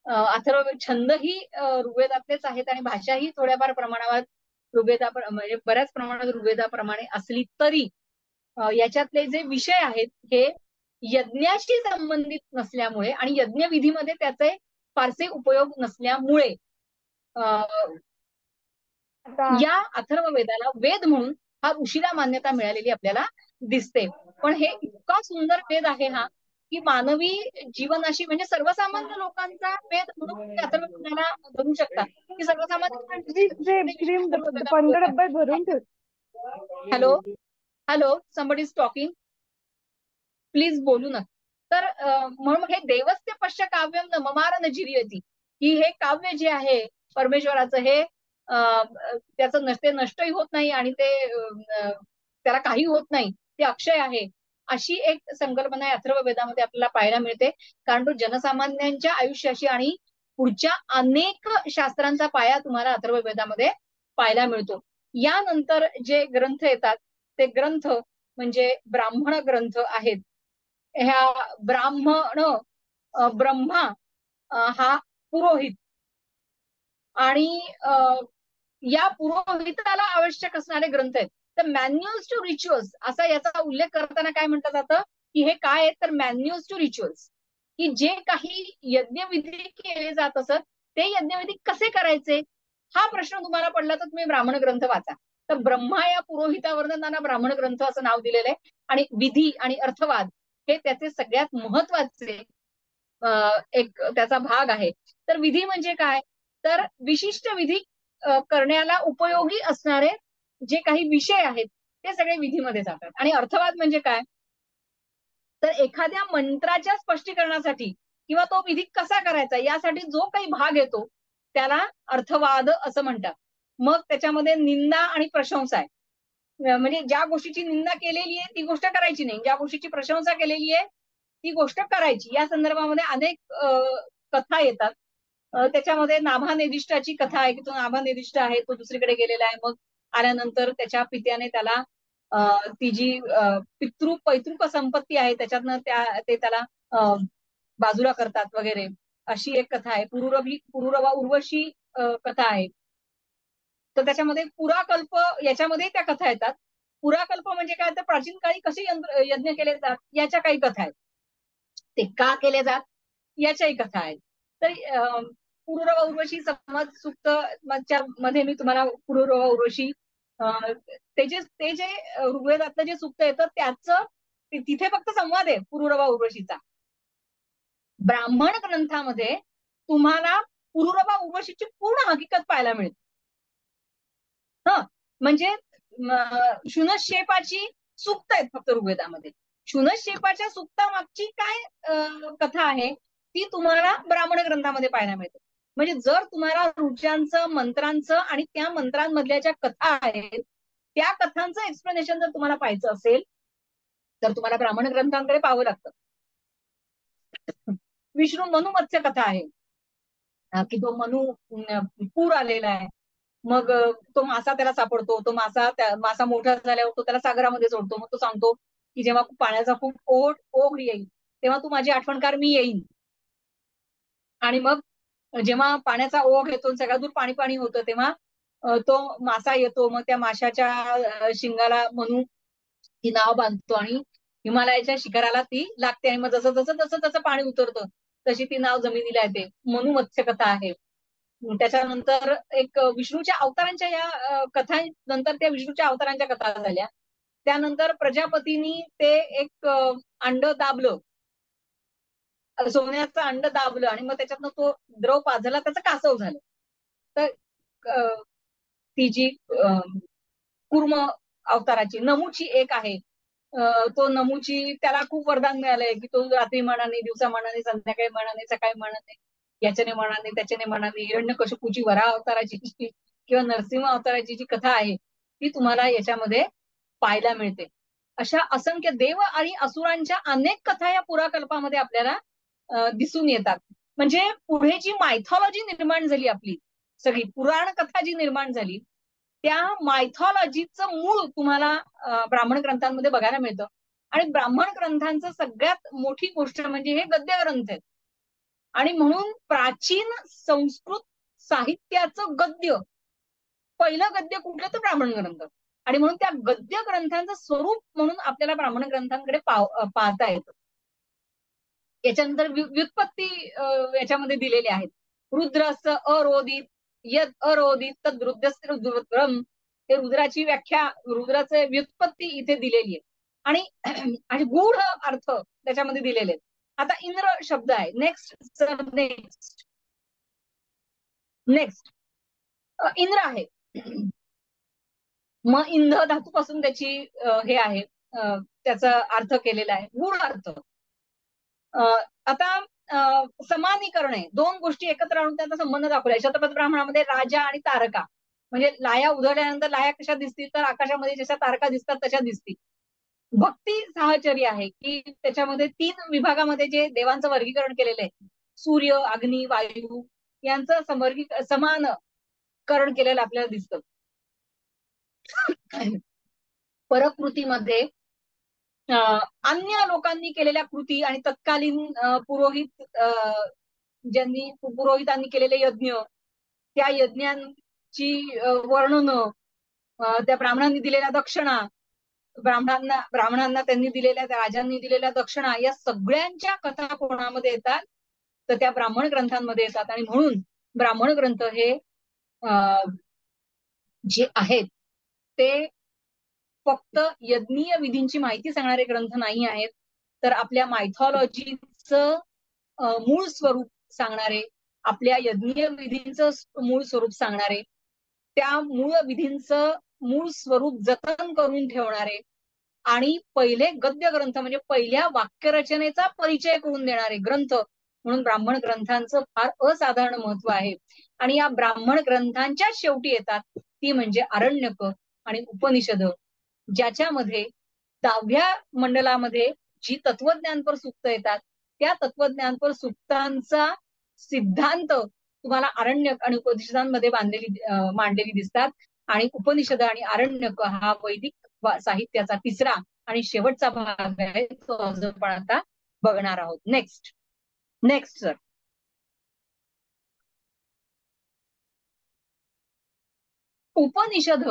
अथर्व छंदही ऋग्वेदातलेच आहेत आणि भाषाही थोड्याफार प्रमाणात म्हणजे बऱ्याच प्रमाणात ऋग्वेदाप्रमाणे असली तरी याच्यातले जे विषय आहेत हे यज्ञाशी संबंधित नसल्यामुळे आणि यज्ञविधीमध्ये त्याचे फारसे उपयोग नसल्यामुळे या अथर्व वेदाला वेद म्हणून हा उशिरा मान्यता मिळालेली आपल्याला दिसते. पण हे इतका सुंदर वेद आहे हा की मानवी जीवनाशी म्हणजे सर्वसामान्य लोकांचा वेद म्हणून अथर्व वेदाला धरू शकतात की सर्वसामान्य. Hello hello somebody is talking, please बोलू नका. तर म्हणून हे देवस्य पश्य काव्यम न ममार न जिर्यती, की हे काव्य जे आहे परमेश्वराचं हे त्याचं ते नष्टही होत नाही आणि ते त्याला काही होत नाही, ते अक्षय आहे, अशी एक संकल्पना अथर्व वेदामध्ये आपल्याला पाहायला मिळते. कारण तो जनसामान्यांच्या आयुष्याशी आणि पुढच्या अनेक शास्त्रांचा पाया तुम्हाला अथर्व वेदामध्ये पाहायला मिळतो. यानंतर जे ग्रंथ येतात ते ग्रंथ म्हणजे ब्राह्मण ग्रंथ आहेत. ह्या ब्रह्मा हा पुरोहित आणि या पुरोहिताला आवश्यक असणारे ग्रंथ आहेत. तर मॅन्युअल्स टू रिच्युअल्स असा याचा उल्लेख करताना काय म्हटलं जातं की हे काय आहेत, तर मॅन्युअल्स टू रिच्युअल्स, की जे काही यज्ञविधी केले जात असत ते यज्ञविधी कसे करायचे हा प्रश्न तुम्हाला पडला तर तुम्ही ब्राह्मण ग्रंथ वाचा. तर ब्रह्मा या पुरोहितावरून त्यांना ब्राह्मण ग्रंथ असं नाव दिलेलं आहे आणि विधी आणि अर्थवाद हे त्याचे सगळ्यात महत्वाचे एक त्याचा भाग आहे. तर विधी म्हणजे काय, तर विशिष्ट विधी करण्याला उपयोगी असणारे जे काही विषय आहेत ते सगळे विधीमध्ये जातात. आणि अर्थवाद म्हणजे काय, तर एखाद्या मंत्राच्या स्पष्टीकरणासाठी किंवा तो विधी कसा करायचा यासाठी जो काही भाग येतो त्याला अर्थवाद असं म्हणतात. मग त्याच्यामध्ये निंदा आणि प्रशंसा आहे, म्हणजे ज्या गोष्टीची निंदा केलेली आहे ती गोष्ट करायची नाही, ज्या गोष्टीची प्रशंसा केलेली आहे ती गोष्ट करायची. या संदर्भामध्ये अनेक कथा येतात. त्याच्यामध्ये नाभा नेदिष्टाची कथा आहे की तो नाभा नेदिष्ट आहे, तो दुसरीकडे गेलेला आहे, मग आल्यानंतर त्याच्या पित्याने त्याला ती जी पैतृक संपत्ती आहे त्याच्यातनं ते त्याला बाजूला करतात वगैरे, अशी एक कथा आहे. पुरुरवा उर्वशी कथा आहे. तर त्याच्यामध्ये पुराकल्प याच्यामध्ये त्या कथा येतात. पुराकल्प म्हणजे काय, तर प्राचीन काळी कसे यज्ञ केले जातात याच्या काही कथा आहेत, ते का केले जात याच्याही कथा आहेत. तर पुरुरवा उर्वशी समाज सूक्त मध्ये मी तुम्हाला पुरुरवा उर्वशी ते जे ऋग्वेदातलं जे सूक्त येतं त्याचं तिथे फक्त संवाद आहे पुरुरवा उर्वशीचा. ब्राह्मण ग्रंथामध्ये तुम्हाला पुरुरवा उर्वशीची पूर्ण हकीकत पाहायला मिळते. म्हणजे शुनशेपाची सूक्त आहेत फक्त ऋग्वेदामध्ये. शुनशेपाच्या सूक्तामागची काय कथा आहे ती तुम्हाला ब्राह्मण ग्रंथामध्ये पाहायला मिळते. म्हणजे जर तुम्हाला ऋचांचं, मंत्रांचं आणि त्या मंत्रांमधल्या ज्या कथा आहेत त्या कथांचं एक्सप्लेनेशन जर तुम्हाला पाहायचं असेल तर तुम्हाला ब्राह्मण ग्रंथांकडे पाहावं लागतं. विष्णू मनुमत्स्य कथा आहे की तो मनु पूर आलेला आहे, मग तो मासा त्याला सापडतो, तो मासा मोठा झाल्यावर तो त्याला सागरामध्ये सोडतो. मग तो सांगतो की जेव्हा पाण्याचा खूप ओघ येईल तेव्हा तू माझी आठवण कर, मी येईन. आणि मग जेव्हा पाण्याचा ओघ येतो, सगळ्या दूर पाणी पाणी होतं, तेव्हा तो मासा येतो. मग त्या माशाच्या शिंगाला मनू ती नाव बांधतो आणि हिमालयाच्या शिखराला ती लागते. आणि मग जसं पाणी उतरतं तशी ती नाव जमिनीला येते. मनू मत्स्य कथा आहे. त्याच्यानंतर एक विष्णूच्या अवतारांच्या या कथा, नंतर त्या विष्णूच्या अवतारांच्या कथा झाल्या. त्यानंतर प्रजापतींनी ते एक अंड दाबलं सोन्याचं अंड दाबलं आणि मग त्याच्यातनं तो द्रव पाझरला, त्याचं कासव झालं. तर ती जी कूर्म अवताराची नमूची एक आहे, तो नमूची त्याला खूप वरदान मिळालंय की तो रात्री मनाने, दिवसा मनाने, संध्याकाळी मनाने, सकाळी मनाने, याच्याने मनाने, त्याच्याने मनाने, हिरण्यकशिपूची वराह अवताराची किंवा नरसिंह अवताराची जी कथा आहे ती तुम्हाला याच्यामध्ये पाहायला मिळते. अशा असंख्य देव आणि असुरांच्या अनेक कथा या पुराकल्पामध्ये आपल्याला दिसून येतात. म्हणजे पुढे जी मायथॉलॉजी निर्माण झाली, आपली सगळी पुराण कथा जी निर्माण झाली, त्या मायथॉलॉजीचं मूळ तुम्हाला ब्राह्मण ग्रंथांमध्ये बघायला मिळतं. आणि ब्राह्मण ग्रंथांचं सगळ्यात मोठी गोष्ट म्हणजे हे गद्य ग्रंथ आहेत. आणि म्हणून प्राचीन संस्कृत साहित्याचं गद्य, पहिलं गद्य कुठलं तर ब्राह्मण ग्रंथ. आणि म्हणून त्या गद्य ग्रंथांचं स्वरूप म्हणून आपल्याला ब्राह्मण ग्रंथांकडे पाहता येतं. याच्यानंतर व्युत्पत्ती याच्यामध्ये दिलेली आहेत. रुद्रस्य अरोदित यद अरोदित तद रुद्रस्य रुद्रम, हे रुद्राची व्याख्या, रुद्राचे व्युत्पत्ती इथे दिलेली आहे. आणि गूढ अर्थ त्याच्यामध्ये दिलेले आहेत. आता इंद्र शब्द आहे. नेक्स्ट इंद्र आहे. मग इंध धातूपासून त्याची हे आहे, त्याचा अर्थ केलेला आहे, गूढ अर्थ. आता समानीकरण आहे, दोन गोष्टी एकत्र आणून त्याचा संबंध दाखवलाय. शतपथ ब्राह्मणामध्ये राजा आणि तारका, म्हणजे लाया उधळल्यानंतर लाया कशा दिसतील तर आकाशामध्ये जशा तारका दिसतात तशा दिसतील. भक्ती साहचर्य आहे की त्याच्यामध्ये 3 विभागामध्ये जे देवांचं वर्गीकरण केलेलं आहे, सूर्य, अग्नी, वायू यांचं समानकरण केलेलं आपल्याला दिसतं. परकृतीमध्ये अन्य लोकांनी केलेल्या कृती आणि तत्कालीन पुरोहितांनी केलेले यज्ञ, त्या यज्ञांची वर्णनं, त्या ब्राह्मणांनी दिलेल्या दक्षिणा, ब्राह्मणांना त्यांनी दिलेल्या, त्या राजांनी दिलेल्या दक्षिणा, या सगळ्यांच्या कथा कोणामध्ये येतात तर त्या ब्राह्मण ग्रंथांमध्ये येतात. आणि म्हणून ब्राह्मण ग्रंथ हे जे आहेत ते फक्त यज्ञीय विधींची माहिती सांगणारे ग्रंथ नाही आहेत, तर आपल्या मायथॉलॉजीचं मूळ स्वरूप सांगणारे, आपल्या यज्ञीय विधींचं मूळ स्वरूप सांगणारे, त्या मूळ विधींचं मूळ स्वरूप जतन करून ठेवणारे आणि पहिले गद्य ग्रंथ म्हणजे पहिल्या वाक्यरचनेचा परिचय करून देणारे ग्रंथ म्हणून ब्राह्मण ग्रंथांचं फार असाधारण महत्व आहे. आणि या ब्राह्मण ग्रंथांच्या शेवटी येतात ती म्हणजे आरण्यक आणि उपनिषद, ज्याच्यामध्ये 10व्या मंडलामध्ये जी तत्वज्ञानपर सूक्त येतात त्या तत्वज्ञानपर सूक्तांचा सिद्धांत तुम्हाला आरण्यक आणि उपनिषदांमध्ये मांडलेली दिसतात. आणि उपनिषद आणि आरण्यक हा वैदिक साहित्याचा तिसरा आणि शेवटचा भाग आहे, तो आपण आता बघणार आहोत. Next sir. उपनिषद,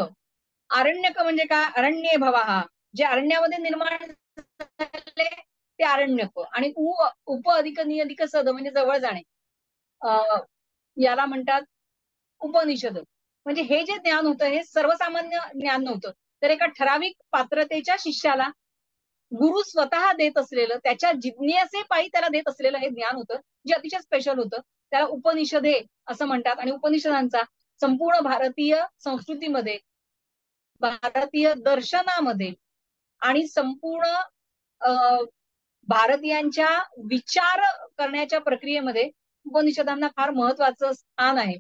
आरण्यक म्हणजे काय? अरण्ये भवः, जे अरण्यामध्ये निर्माण झाले ते आरण्यक. आणि उप अधिक नि अधिक सद म्हणजे जवळ जाणे, याला म्हणतात उपनिषद. म्हणजे हे जे ज्ञान होतं हे सर्वसामान्य ज्ञान नव्हतं, तर एका ठराविक पात्रतेच्या शिष्याला गुरु स्वतः देत असलेलं, त्याच्या जिज्ञासेपायी त्याला देत असलेलं हे ज्ञान होतं, जे अतिशय स्पेशल होतं. त्याला उपनिषदे असं म्हणतात. आणि उपनिषदांचा संपूर्ण भारतीय संस्कृतीमध्ये, भारतीय दर्शनामध्ये आणि संपूर्ण भारतीयांच्या विचार करण्याच्या प्रक्रियेमध्ये उपनिषदांना फार महत्वाचं स्थान आहे.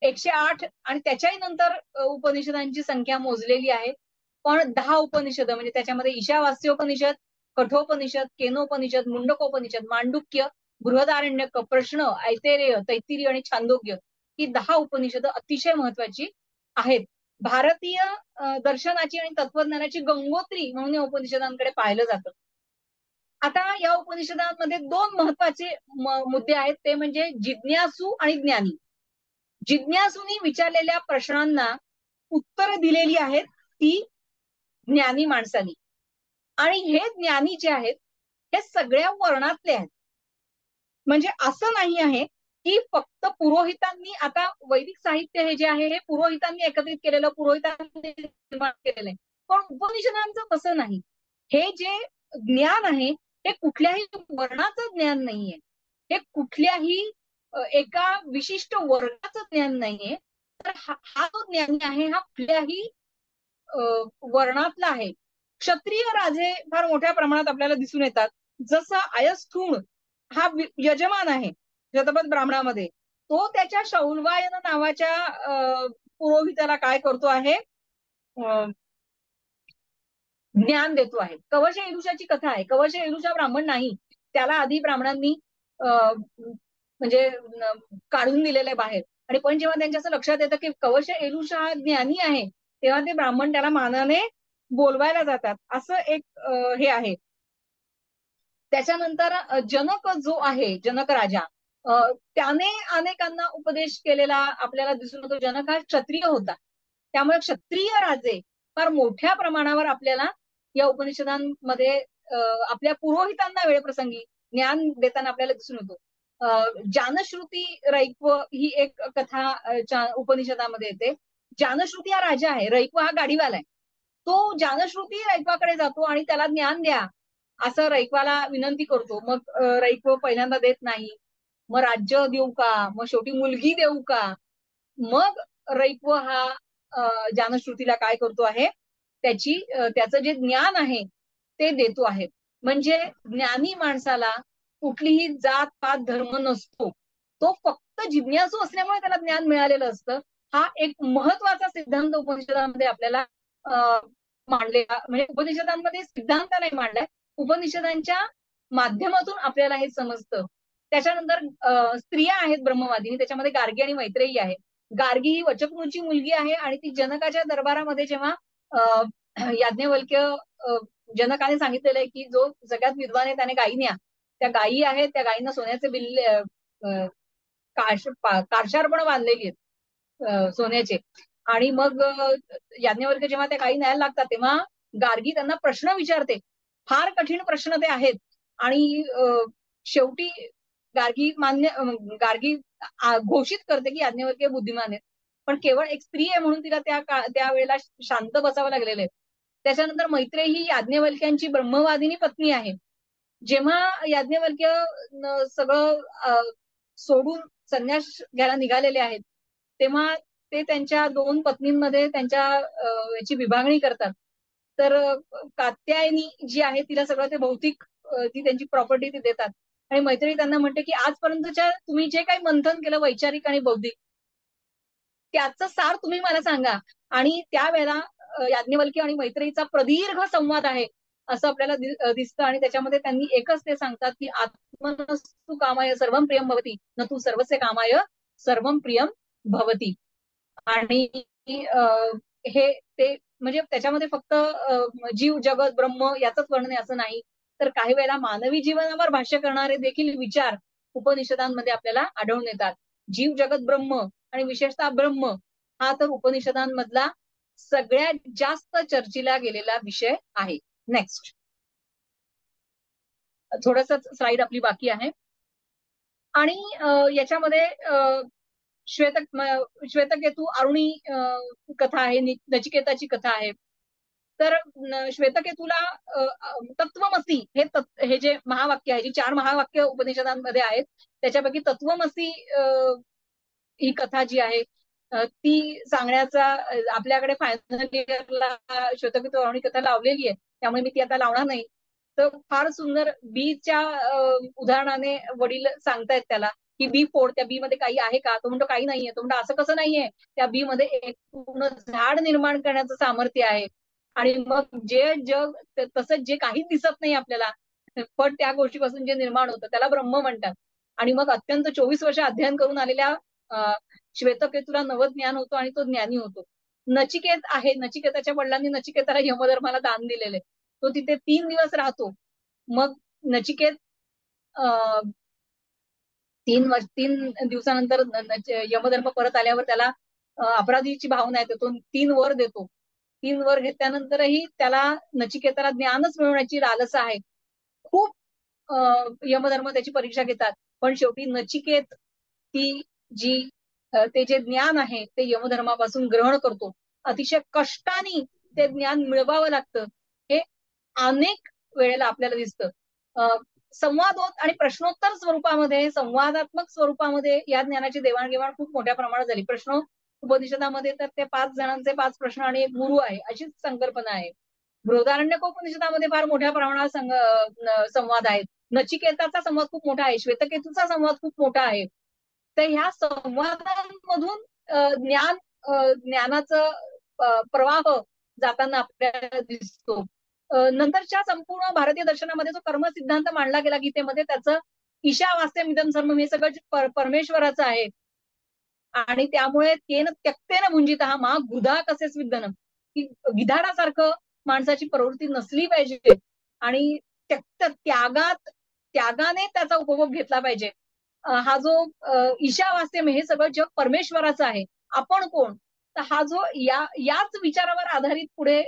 108 आणि त्याच्याही नंतर उपनिषदांची संख्या मोजलेली आहे. पण 10 उपनिषद म्हणजे त्याच्यामध्ये ईशावास्योपनिषद, कठोपनिषद, केनोपनिषद, मुंडकोपनिषद, मांडुक्य, बृहदारण्यक, प्रश्न, ऐतरेय, तैत्तिरीय आणि छांदोग्य ही 10 उपनिषद अतिशय महत्वाची आहेत. भारतीय दर्शनाची आणि तत्वज्ञानाची गंगोत्री म्हणून या उपनिषदांकडे पाहिलं जातं. आता या उपनिषदांमध्ये 2 महत्वाचे मुद्दे आहेत, ते म्हणजे जिज्ञासू आणि ज्ञानी. जिज्ञासूंनी विचारलेल्या प्रश्नांना उत्तर दिलेली आहेत ती ज्ञानी माणसांनी. आणि हे ज्ञानी जे आहेत हे सगळ्या वर्णातले आहेत. म्हणजे असं नाही आहे की फक्त पुरोहितांनी, आता वैदिक साहित्य हे जे आहे हे पुरोहितांनी एकत्रित केलेलं, पुरोहितांनी निर्माण केलेलं आहे. पण उपनिषदांचं तसं नाही. हे जे ज्ञान आहे हे कुठल्याही वर्णाचं ज्ञान नाहीये, हे कुठल्याही एका विशिष्ट वर्गाचं ज्ञान नाहीये. तर हा जो ज्ञानी आहे हा कुठल्याही वर्णातला आहे. क्षत्रिय राजे फार मोठ्या प्रमाणात आपल्याला दिसून येतात. जसं आयस्थूण हा यजमान आहे शतपथ ब्राह्मणामध्ये, तो त्याच्या शौल्वायन नावाच्या पुरोहिताला काय करतो आहे, ज्ञान देतो आहे. कवश एलुशाची कथा आहे. कवश एलुशा ब्राह्मण नाही, त्याला आधी ब्राह्मणांनी म्हणजे काढून दिलेलं आहे बाहेर. आणि पण जेव्हा त्यांच्या असं लक्षात येतं की कवश एलुशा हा ज्ञानी आहे, तेव्हा ते ब्राह्मण त्याला मानाने बोलवायला जातात. असं एक हे आहे. त्याच्यानंतर जनक जो आहे, जनक राजा, त्याने अनेकांना उपदेश केलेला आपल्याला दिसून येतो. जनक हा क्षत्रिय होता, त्यामुळे क्षत्रिय राजे फार मोठ्या प्रमाणावर आपल्याला या उपनिषदांमध्ये आपल्या पुरोहितांना वेळप्रसंगी ज्ञान देताना आपल्याला दिसून येतो. जानश्रुती रैक्व ही एक कथा उपनिषदामध्ये येते. जानश्रुती हा राजा आहे, रैक्व हा गाडीवाला आहे. तो जानश्रुती रैक्वाकडे जातो आणि त्याला ज्ञान द्या असं रैक्वाला विनंती करतो. मग रैक्व पहिल्यांदा देत नाही, मग राज्य देऊ का, मग शेवटी मुलगी देऊ का. मग रैक्व हा जानश्रुतीला काय करतो आहे, त्याचं जे ज्ञान आहे ते देतो आहे. म्हणजे ज्ञानी माणसाला कुठलीही जात पात धर्म नसतो, तो फक्त जिज्ञासू असल्यामुळे त्याला ज्ञान मिळालेलं असतं. हा एक महत्वाचा सिद्धांत उपनिषदांमध्ये आपल्याला मांडलेला, म्हणजे उपनिषदांमध्ये सिद्धांत नाही मांडलाय, उपनिषदांच्या माध्यमातून आपल्याला हे समजतं. त्याच्यानंतर स्त्रिया आहेत ब्रह्मवादिनी, त्याच्यामध्ये गार्गी आणि मैत्रेयी आहे. गार्गी ही वचकनुची मुलगी आहे आणि ती जनकाच्या दरबारामध्ये जेव्हा याज्ञवल्क्य जनकाने सांगितलेलं आहे की जो सगळ्यात विद्वान आहे त्याने गायी न्या, त्या गायी आहेत, त्या गायींना सोन्याचे बिल्ले कारशार पण बांधलेली आहेत सोन्याचे. आणि मग याज्ञवल्क्य जेव्हा त्या गायी न्यायला लागतात तेव्हा गार्गी त्यांना प्रश्न विचारते. फार कठीण प्रश्न ते आहेत आणि शेवटी गार्गी घोषित करते की याज्ञवल्क्य बुद्धिमान आहेत, पण केवळ एक स्त्री आहे म्हणून तिला त्यावेळेला शांत बसावं लागलेलं आहे. त्याच्यानंतर मैत्रेयी ही याज्ञवल्क्यांची ब्रह्मवादिनी पत्नी आहे. जेव्हा याज्ञवल्क्य सगळं सोडून संन्यास घ्यायला निघालेले आहेत, तेव्हा ते त्यांच्या 2 पत्नींमध्ये त्यांच्या याची विभागणी करतात. तर कात्यायनी जी आहे तिला सगळं ते भौतिक ती त्यांची प्रॉपर्टी ती देतात आणि मैत्रिणी त्यांना म्हणते की आजपर्यंतच्या तुम्ही जे काही मंथन केलं वैचारिक आणि बौद्धिक, त्याचं सार तुम्ही मला सांगा. आणि त्यावेळेला याज्ञवल्क्य आणि मैत्रेयीचा प्रदीर्घ संवाद आहे असं आपल्याला दिसतं. आणि त्याच्यामध्ये त्यांनी एकच ते सांगतात की आत्मनस्तु कामाय सर्वं प्रियम भवती न तू सर्वस्य कामाय सर्वं प्रियम भवती. आणि हे ते म्हणजे त्याच्यामध्ये फक्त जीव जगत ब्रह्म याचंच वर्णन आहे असं नाही, तर काही वेळेला मानवी जीवनावर भाष्य करणारे देखील विचार उपनिषदांमध्ये आपल्याला आढळून येतात. जीव जगत ब्रह्म आणि विशेषतः ब्रह्म हा तर उपनिषदांमधला सगळ्यात जास्त चर्चेला गेलेला विषय आहे. नेक्स्ट थोडस स्लाइड आपली बाकी आहे. आणि याच्यामध्ये श्वेतकेतू अरुणी कथा आहे, नचिकेताची कथा आहे. तर श्वेतकेतूला तत्वमसी हे जे महावाक्य आहे, जी 4 महावाक्य उपनिषदांमध्ये आहेत त्याच्यापैकी तत्वमसी ही कथा जी आहे ती सांगण्याचा आपल्याकडे फायनल इयरला श्वेतकेतू अरुणी कथा लावलेली आहे, त्यामुळे मी ती आता लावणार नाही. तर फार सुंदर बीच्या उदाहरणाने वडील सांगतायत त्याला की बी फोड, त्या बी मध्ये काही आहे का, तो म्हणतो काही नाहीये. तो म्हणतो असं कसं नाहीये, त्या बी मध्ये एक पूर्ण झाड निर्माण करण्याचं सामर्थ्य आहे. आणि मग जे जग तसंच जे काही दिसत नाही आपल्याला, पण त्या गोष्टीपासून जे निर्माण होतं त्याला ब्रह्म म्हणतात. आणि मग अत्यंत 24 वर्ष अध्ययन करून आलेल्या श्वेतकेतूला नवज्ञान होतो आणि तो ज्ञानी होतो. नचिकेत आहे, नचिकेताच्या वडिलांनी नचिकेताला यमधर्माला दान दिलेले, तो तिथे 3 दिवस राहतो. मग नचिकेत 3 दिवसानंतर यमधर्म परत आल्यावर त्याला अपराधीची भावना येते, तो 3 वर देतो. 3 वर घेतल्यानंतरही त्याला नचिकेताला ज्ञानच मिळवण्याची लालसा आहे. खूप यमधर्म त्याची परीक्षा घेतात, पण शेवटी नचिकेत ती जी ते जे ज्ञान आहे ते यमधर्मापासून ग्रहण करतो. अतिशय कष्टाने ते ज्ञान मिळवावं लागतं, हे अनेक वेळेला आपल्याला दिसतं. संवादोत आणि प्रश्नोत्तर स्वरूपामध्ये, संवादात्मक स्वरूपामध्ये या ज्ञानाची देवाणघेवाण खूप मोठ्या प्रमाणात झाली. प्रश्न उपनिषदामध्ये तर ते 5 जणांचे 5 प्रश्न आणि एक गुरु आहे अशीच संकल्पना आहे. बृहदारण्यकोपनिषदामध्ये फार मोठ्या प्रमाणात संवाद आहेत. नचिकेताचा संवाद खूप मोठा आहे, श्वेतकेतूचा संवाद खूप मोठा आहे. तर ह्या संवादांमधून ज्ञानाचं प्रवाह जाताना आपल्याला दिसतो. नंतरच्या संपूर्ण भारतीय दर्शनामध्ये जो कर्म सिद्धांत मांडला गेला गीतेमध्ये, त्याचं ईशावास्यम इदं सर्वम हे सगळं परमेश्वराचं आहे. आणि त्यामुळे तेन त्यक्तेन भुंजितः मा गुधा कसेच विद्दनम, की गिधाडासारखं माणसाची प्रवृत्ती नसली पाहिजे आणि त्यागाने त्याचा उपभोग घेतला पाहिजे. हा जो ईशावास्यम हे सगळं जग परमेश्वराचं आहे. आपण कोण? तर हा जो याच विचारावर आधारित पुढे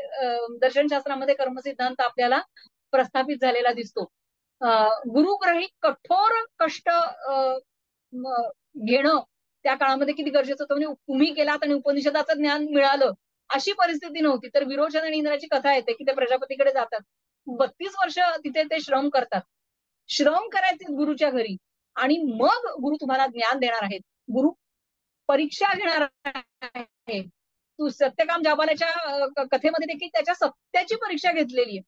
दर्शनशास्त्रामध्ये कर्मसिद्धांत आपल्याला प्रस्थापित झालेला दिसतो. गुरुग्रही कठोर कष्ट घेणं त्या काळामध्ये किती गरजेचं होतं. म्हणजे तुम्ही गेलात आणि उपनिषदाचं ज्ञान मिळालं अशी परिस्थिती नव्हती. तर विरोचन आणि इंद्राची कथा येते की ते प्रजापतीकडे जातात, 32 वर्ष तिथे ते श्रम करतात. श्रम करायचे गुरुच्या घरी आणि मग गुरु तुम्हाला ज्ञान देणार आहेत. गुरु परीक्षा घेणार आहे. तू सत्यकाम जाबालाच्या कथेमध्ये देखील त्याच्या सत्याची परीक्षा घेतलेली आहे.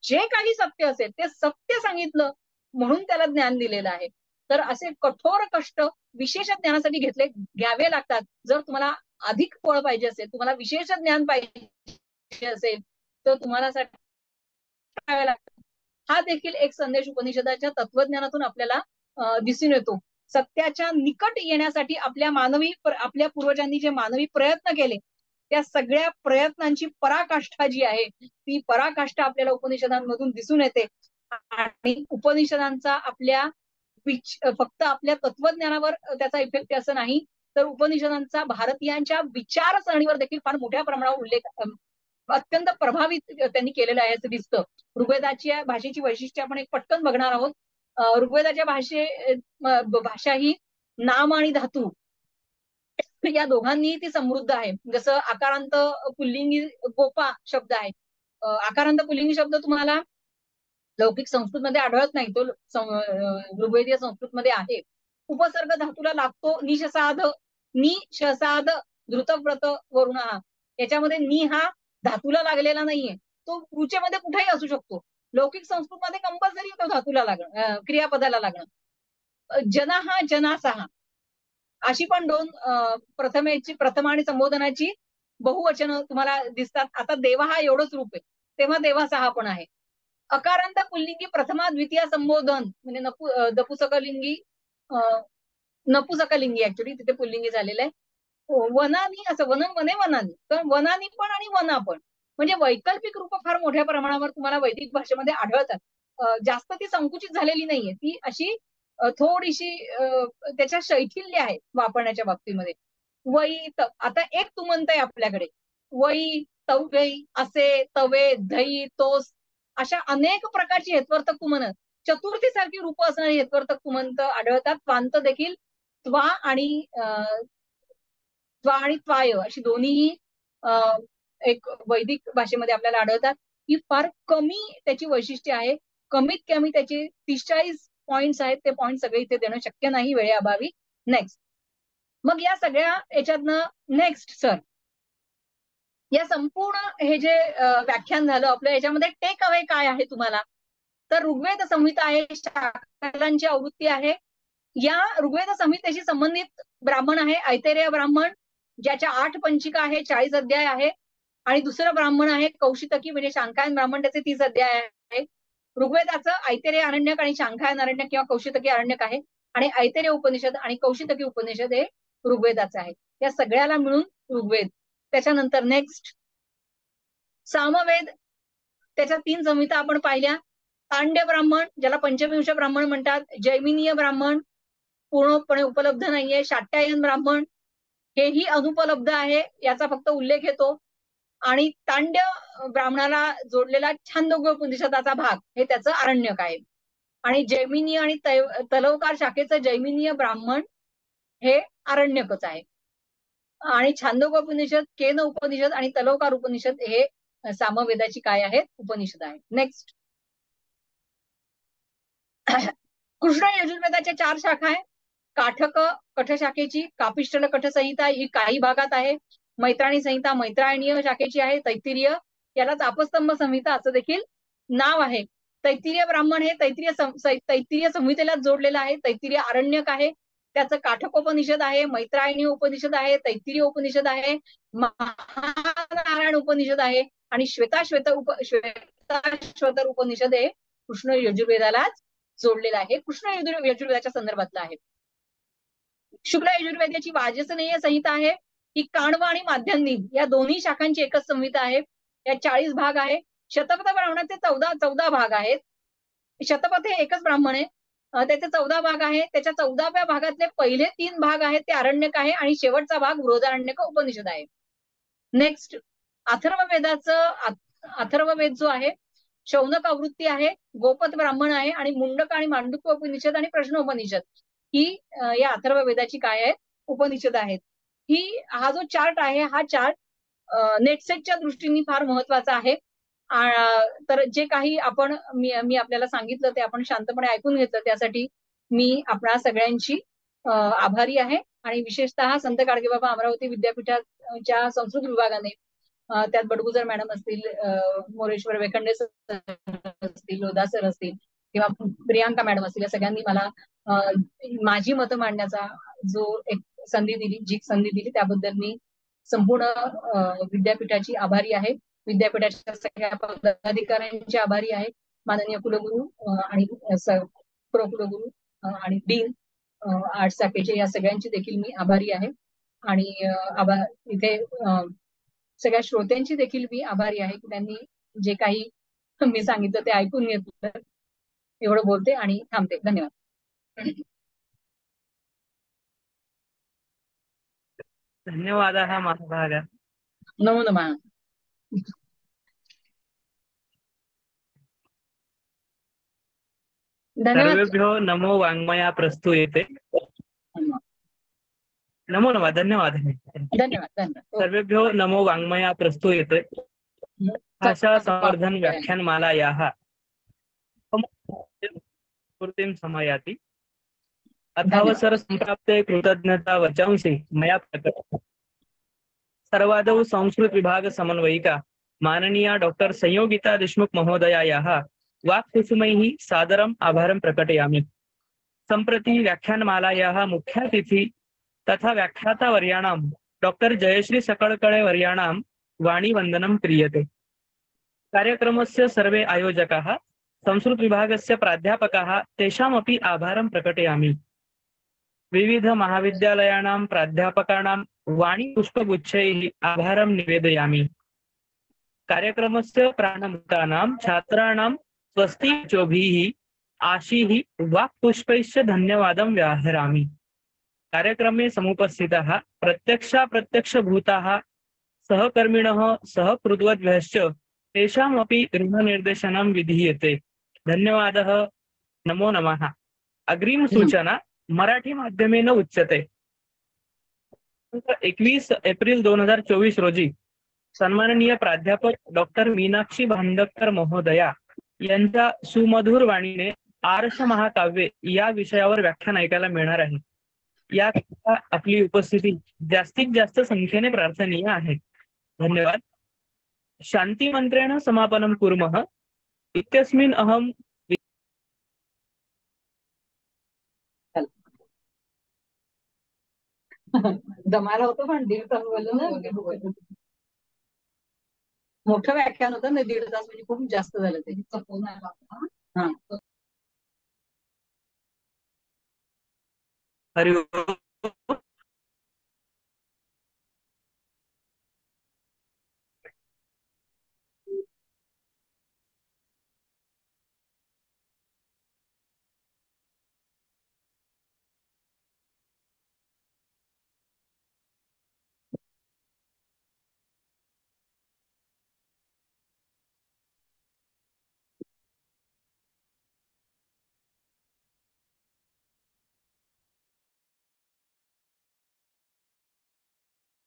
जे काही सत्य असेल ते सत्य सांगितलं म्हणून त्याला ज्ञान दिलेलं आहे. तर असे कठोर कष्ट विशेष ज्ञानासाठी घ्यावे लागतात. जर तुम्हाला अधिक फळ पाहिजे असेल, तुम्हाला विशेष ज्ञान पाहिजे असेल, तर तुम्हाला हा देखील एक संदेश उपनिषदाच्या तत्वज्ञानातून आपल्याला दिसून येतो. सत्याच्या निकट येण्यासाठी आपल्या पूर्वजांनी जे मानवी प्रयत्न केले, त्या सगळ्या प्रयत्नांची पराकाष्ठा जी आहे ती पराकाष्ठा आपल्याला उपनिषदांमधून दिसून येते. आणि उपनिषदांचा फक्त आपल्या तत्वज्ञानावर त्याचा इफेक्ट असं नाही, तर उपनिषदांचा भारतीयांच्या विचारसरणीवर देखील फार मोठ्या प्रमाणावर उल्लेख अत्यंत प्रभावित त्यांनी केलेलं आहे असं दिसतं. ऋग्वेदाच्या भाषेची वैशिष्ट्ये आपण एक पटकन बघणार आहोत. ऋग्वेदाच्या भाषा ही नाम आणि धातू या दोघांनी ती समृद्ध आहे. जसं आकारांत पुल्लिंगी गोपा शब्द आहे. आकारांत पुल्लिंगी शब्द तुम्हाला लौकिक संस्कृतमध्ये आढळत नाही, तो ऋग्वेदीय संस्कृतमध्ये आहे. उपसर्ग धातूला लागतो. निशसाद धृतव्रत वरुण, याच्यामध्ये नि हा धातूला लागलेला नाहीये, तो रुचेमध्ये कुठेही असू शकतो. लौकिक संस्कृतमध्ये कंपल्सरी तो धातूला लागणं, क्रियापदाला लागणं. जनाहा जनासहा अशी पण दोन प्रथम आणि संबोधनाची बहुवचन तुम्हाला दिसतात. आता देवा हा एवढंच रूप आहे, तेव्हा देवासहा पण आहे. अकारांत पुल्लिंगी प्रथमा द्वितीय संबोधन म्हणजे नपुसकलिंगी ऍक्च्युली तिथे पुल्लिंगी झालेलं आहे. वनानी असं वनम वने वनानी, तर वनानी पण आणि वना पण, म्हणजे वैकल्पिक रूप फार मोठ्या प्रमाणावर तुम्हाला वैदिक भाषेमध्ये आढळतात. जास्त ती संकुचित झालेली नाहीये, ती अशी थोडीशी त्याच्या शैथिल्य आहे वापरण्याच्या बाबतीमध्ये. आता एक तुमंत आहे आपल्याकडे, वई तवई असे तवे धई तोस अशा अनेक प्रकारची हेत्वर्थक तुमन, चतुर्थी सारखी रूप असणारी हेत्वर्थक तुमंत आढळतात. त्वांत देखील त्वा आणि त्वाय अशी दोन्ही एक वैदिक भाषेमध्ये आपल्याला आढळतात. ही फार कमी त्याची वैशिष्ट्ये आहे. कमीत कमी त्याचे 30-40 पॉइंट्स आहेत. ते पॉइंट सगळे इथे देणं शक्य नाही वेळेअभावी. नेक्स्ट, मग या सगळ्या याच्यातनं नेक्स्ट सर, या संपूर्ण हे जे व्याख्यान झालं आपलं, याच्यामध्ये टेक अवे काय आहे तुम्हाला? तर ऋग्वेद संहिता आहे, शाकलांची आवृत्ती आहे. या ऋग्वेद संहितेशी संबंधित ब्राह्मण आहे ऐतरेय ब्राह्मण, ज्याच्या 8 पंचिका आहे, 40 अध्याय आहे. आणि दुसरं ब्राह्मण आहे कौशितकी म्हणजे शांखायन ब्राह्मण, त्याचे 30 अध्याय आहे. ऋग्वेदाचं ऐतरेय अरण्यक आणि शांखायन अरण्यक किंवा कौशितकी अरण्यक आहे. आणि ऐतरेय उपनिषद आणि कौशितकी उपनिषद हे ऋग्वेदाचं आहे. या सगळ्याला मिळून ऋग्वेद. त्याच्यानंतर नेक्स्ट सामवेद, त्याच्या 3 संहिता आपण पाहिल्या. तांड्य ब्राह्मण ज्याला पंचविंश ब्राह्मण म्हणतात, जैमिनीय ब्राह्मण पूर्णपणे उपलब्ध नाहीये, शाक्यायन ब्राह्मण हेही अनुपलब्ध आहे, याचा फक्त उल्लेख येतो. आणि तांड्य ब्राह्मणाला जोडलेला छांदोग्य उपनिषदाचा भाग हे त्याचं अरण्यक आहे. आणि जैमिनीय आणि तलवकार शाखेचं जैमिनीय ब्राह्मण हे अरण्यकच आहे. आणि छांदोग्य उपनिषद, केन उपनिषद आणि तलवकार उपनिषद हे सामवेदाची काय आहेत? उपनिषद आहे. नेक्स्ट, कृष्ण यजुर्वेदाच्या 4 शाखा आहे. काठक कठशाखेची, कापिष्टल कठसंहिता ही काही भागात आहे. मैत्राणी संहिता मैत्रायणीय शाखेची आहे. तैत्तिरीय, यालाच आपस्तंभ संहिता असं देखील नाव आहे. तैत्तिरीय ब्राह्मण हे तैत्तिरीय संहितेला जोडलेलं आहे. तैत्तिरीय आरण्यक आहे, त्याचं काठकोपनिषद आहे, मैत्रायणी उपनिषद आहे, तैत्तिरीय उपनिषद आहे, महानारायण उपनिषद आहे आणि श्वेताश्वतर उपनिषद हे कृष्ण यजुर्वेदालाच जोडलेलं आहे. कृष्ण यजुर्वेदाच्या संदर्भातलं आहे. शुक्ल यजुर्वेदाची वाजसनेय संहिता आहे, ही काण्व आणि माध्यान्ही या दोन्ही शाखांची एकच संहिता आहे. या 40 भाग आहे. शतपथ ब्राह्मणाचे 14 भाग आहेत. शतपथ हे एकच ब्राह्मण आहे, त्याचे 14 भाग आहे. त्याच्या 14व्या भागातले पहिले 3 भाग आहेत ते आरण्यक आहे आणि शेवटचा भाग बृहदारण्यक उपनिषद आहे. नेक्स्ट, अथर्ववेद जो आहे, शौनक आवृत्ती आहे, गोपद ब्राह्मण आहे आणि मुंडक आणि मांडुक्य उपनिषद आणि प्रश्नोपनिषद ही या अथर्ववेदाची काय आहे, उपनिषद आहेत. हा जो चार्ट आहे, हा चार्ट नेटसेटच्या दृष्टीने फार महत्वाचा आहे. तर जे काही मी आपल्याला सांगितलं ते आपण शांतपणे ऐकून घेतलं, त्यासाठी मी आपणा सगळ्यांची आभारी आहे. आणि विशेषतः संत गाडगेबाबा अमरावती विद्यापीठाच्या संस्कृत विभागाने, त्यात बडगुजर मॅडम असतील, मोरेश्वर वेखंडे सर असतील, लोधा सर असतील किंवा प्रियांका मॅडम असतील, या सगळ्यांनी मला माझी मतं मांडण्याचा जो एक जी संधी दिली त्याबद्दल मी संपूर्ण विद्यापीठाची आभारी आहे. विद्यापीठाच्या सगळ्या पदाधिकाऱ्यांची आभारी आहे. माननीय कुलगुरू आणि प्रो कुलगुरू आणि डीन आर्ट्स शाखेचे या सगळ्यांची देखील मी आभारी आहे. आणि इथे सगळ्या श्रोत्यांची देखील मी आभारी आहे की त्यांनी जे काही मी सांगितलं ते ऐकून घेतलं. एवढं बोलते आणि थांबते. धन्यवाद. धन्यवादाः महाभागा. नमो नमः. धन्यवाद. सर्वेभ्यो नमो वाङ्मया प्रस्तूयते. नमो नमः. धन्यवाद. धन्यवाद. सर्वेभ्यो नमो वाङ्मया प्रस्तूयते. भाषा संवर्धन व्याख्यानमालायाः पूर्तिं समायाति. अथावसर संप्राप्ते कृतज्ञता वचांसि मया प्रकट. सर्वादौ संस्कृत विभाग समन्वयिका माननीया डॉक्टर संयोगिता देशमुख महोदयायाः वाक्कुसुमैः सादरम् आभारं प्रकटयामि. सम्प्रति व्याख्यानमालायाः मुख्यातिथि तथा व्याख्यातावर्याणां डॉक्टर जयश्री सकळकळे वर्याणां वाणीवन्दनं क्रियते. कार्यक्रमस्य सर्वे आयोजकाः, संस्कृत विभागस्य प्राध्यापकाः, तेषामपि आभारं प्रकटयामि. विविध महाविद्यालयानां प्राध्यापकानां वाणीपुष्पगुच्छैः आभारं निवेदयामि. कार्यक्रमस्य प्राणमुक्तानां छात्राणां स्वस्तिचोभिः आशीः वाक्पुष्पैश्च धन्यवादं व्याहरामि. कार्यक्रमे समुपस्थिताः प्रत्यक्षभूताः सहकर्मिणः सहकृद्वद्भ्यश्च तेषामपि गृहनिर्देशनं विधीयते. धन्यवादः. नमो नमः. अग्रिम सूचना मराठी माध्यमेन उच्यते. 21 एप्रिल 2024 रोजी सन्माननीय प्राध्यापक डॉक्टर मीनाक्षी भांडककर महोदया यांच्या सुमधुर वाणीने आर्ष महाकाव्ये या विषयावर व्याख्यान ऐकायला मिळणार आहे. या आपली उपस्थिती जास्तीत जास्त संख्येने प्रार्थनीय आहे. धन्यवाद. शांती मंत्रेण समापनं कुर्मः. इत्यस्मिन् अहं दमाला होतं पण 1.5 तास बोललो ना. मोठं व्याख्यान होतं ना, 1.5 तास म्हणजे खूप जास्त झालं ते. हरि ओम.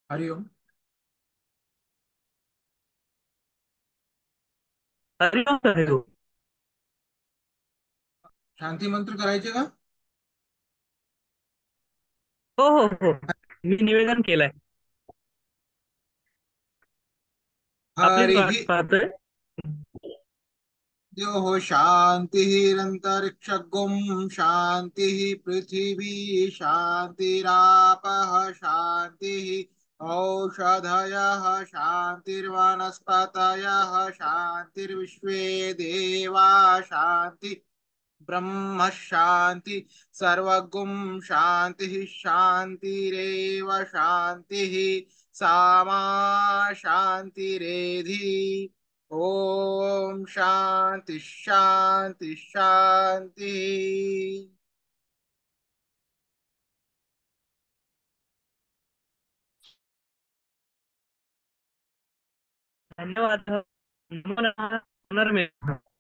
हरि ओम. हरि ओम. शांती मंत्र करायचे का? हो हो हो, मी निवेदन केलंय. आपलीच वाट हरि पाहतोय. द्योः शान्तिरन्तरिक्षगुं शान्तिः पृथिवी शान्तिरापः शान्तिः औषधयः शान्तिर्वनस्पतयः शान्तिर्विश्वे देवा शान्ति ब्रह्म शांति सर्वगुं शांति शांतिरेव शांति सामा शांतिरेधि ओम शांति शांति शांति. धन्यवाद. नमो नमः. पुनर्मिलामः.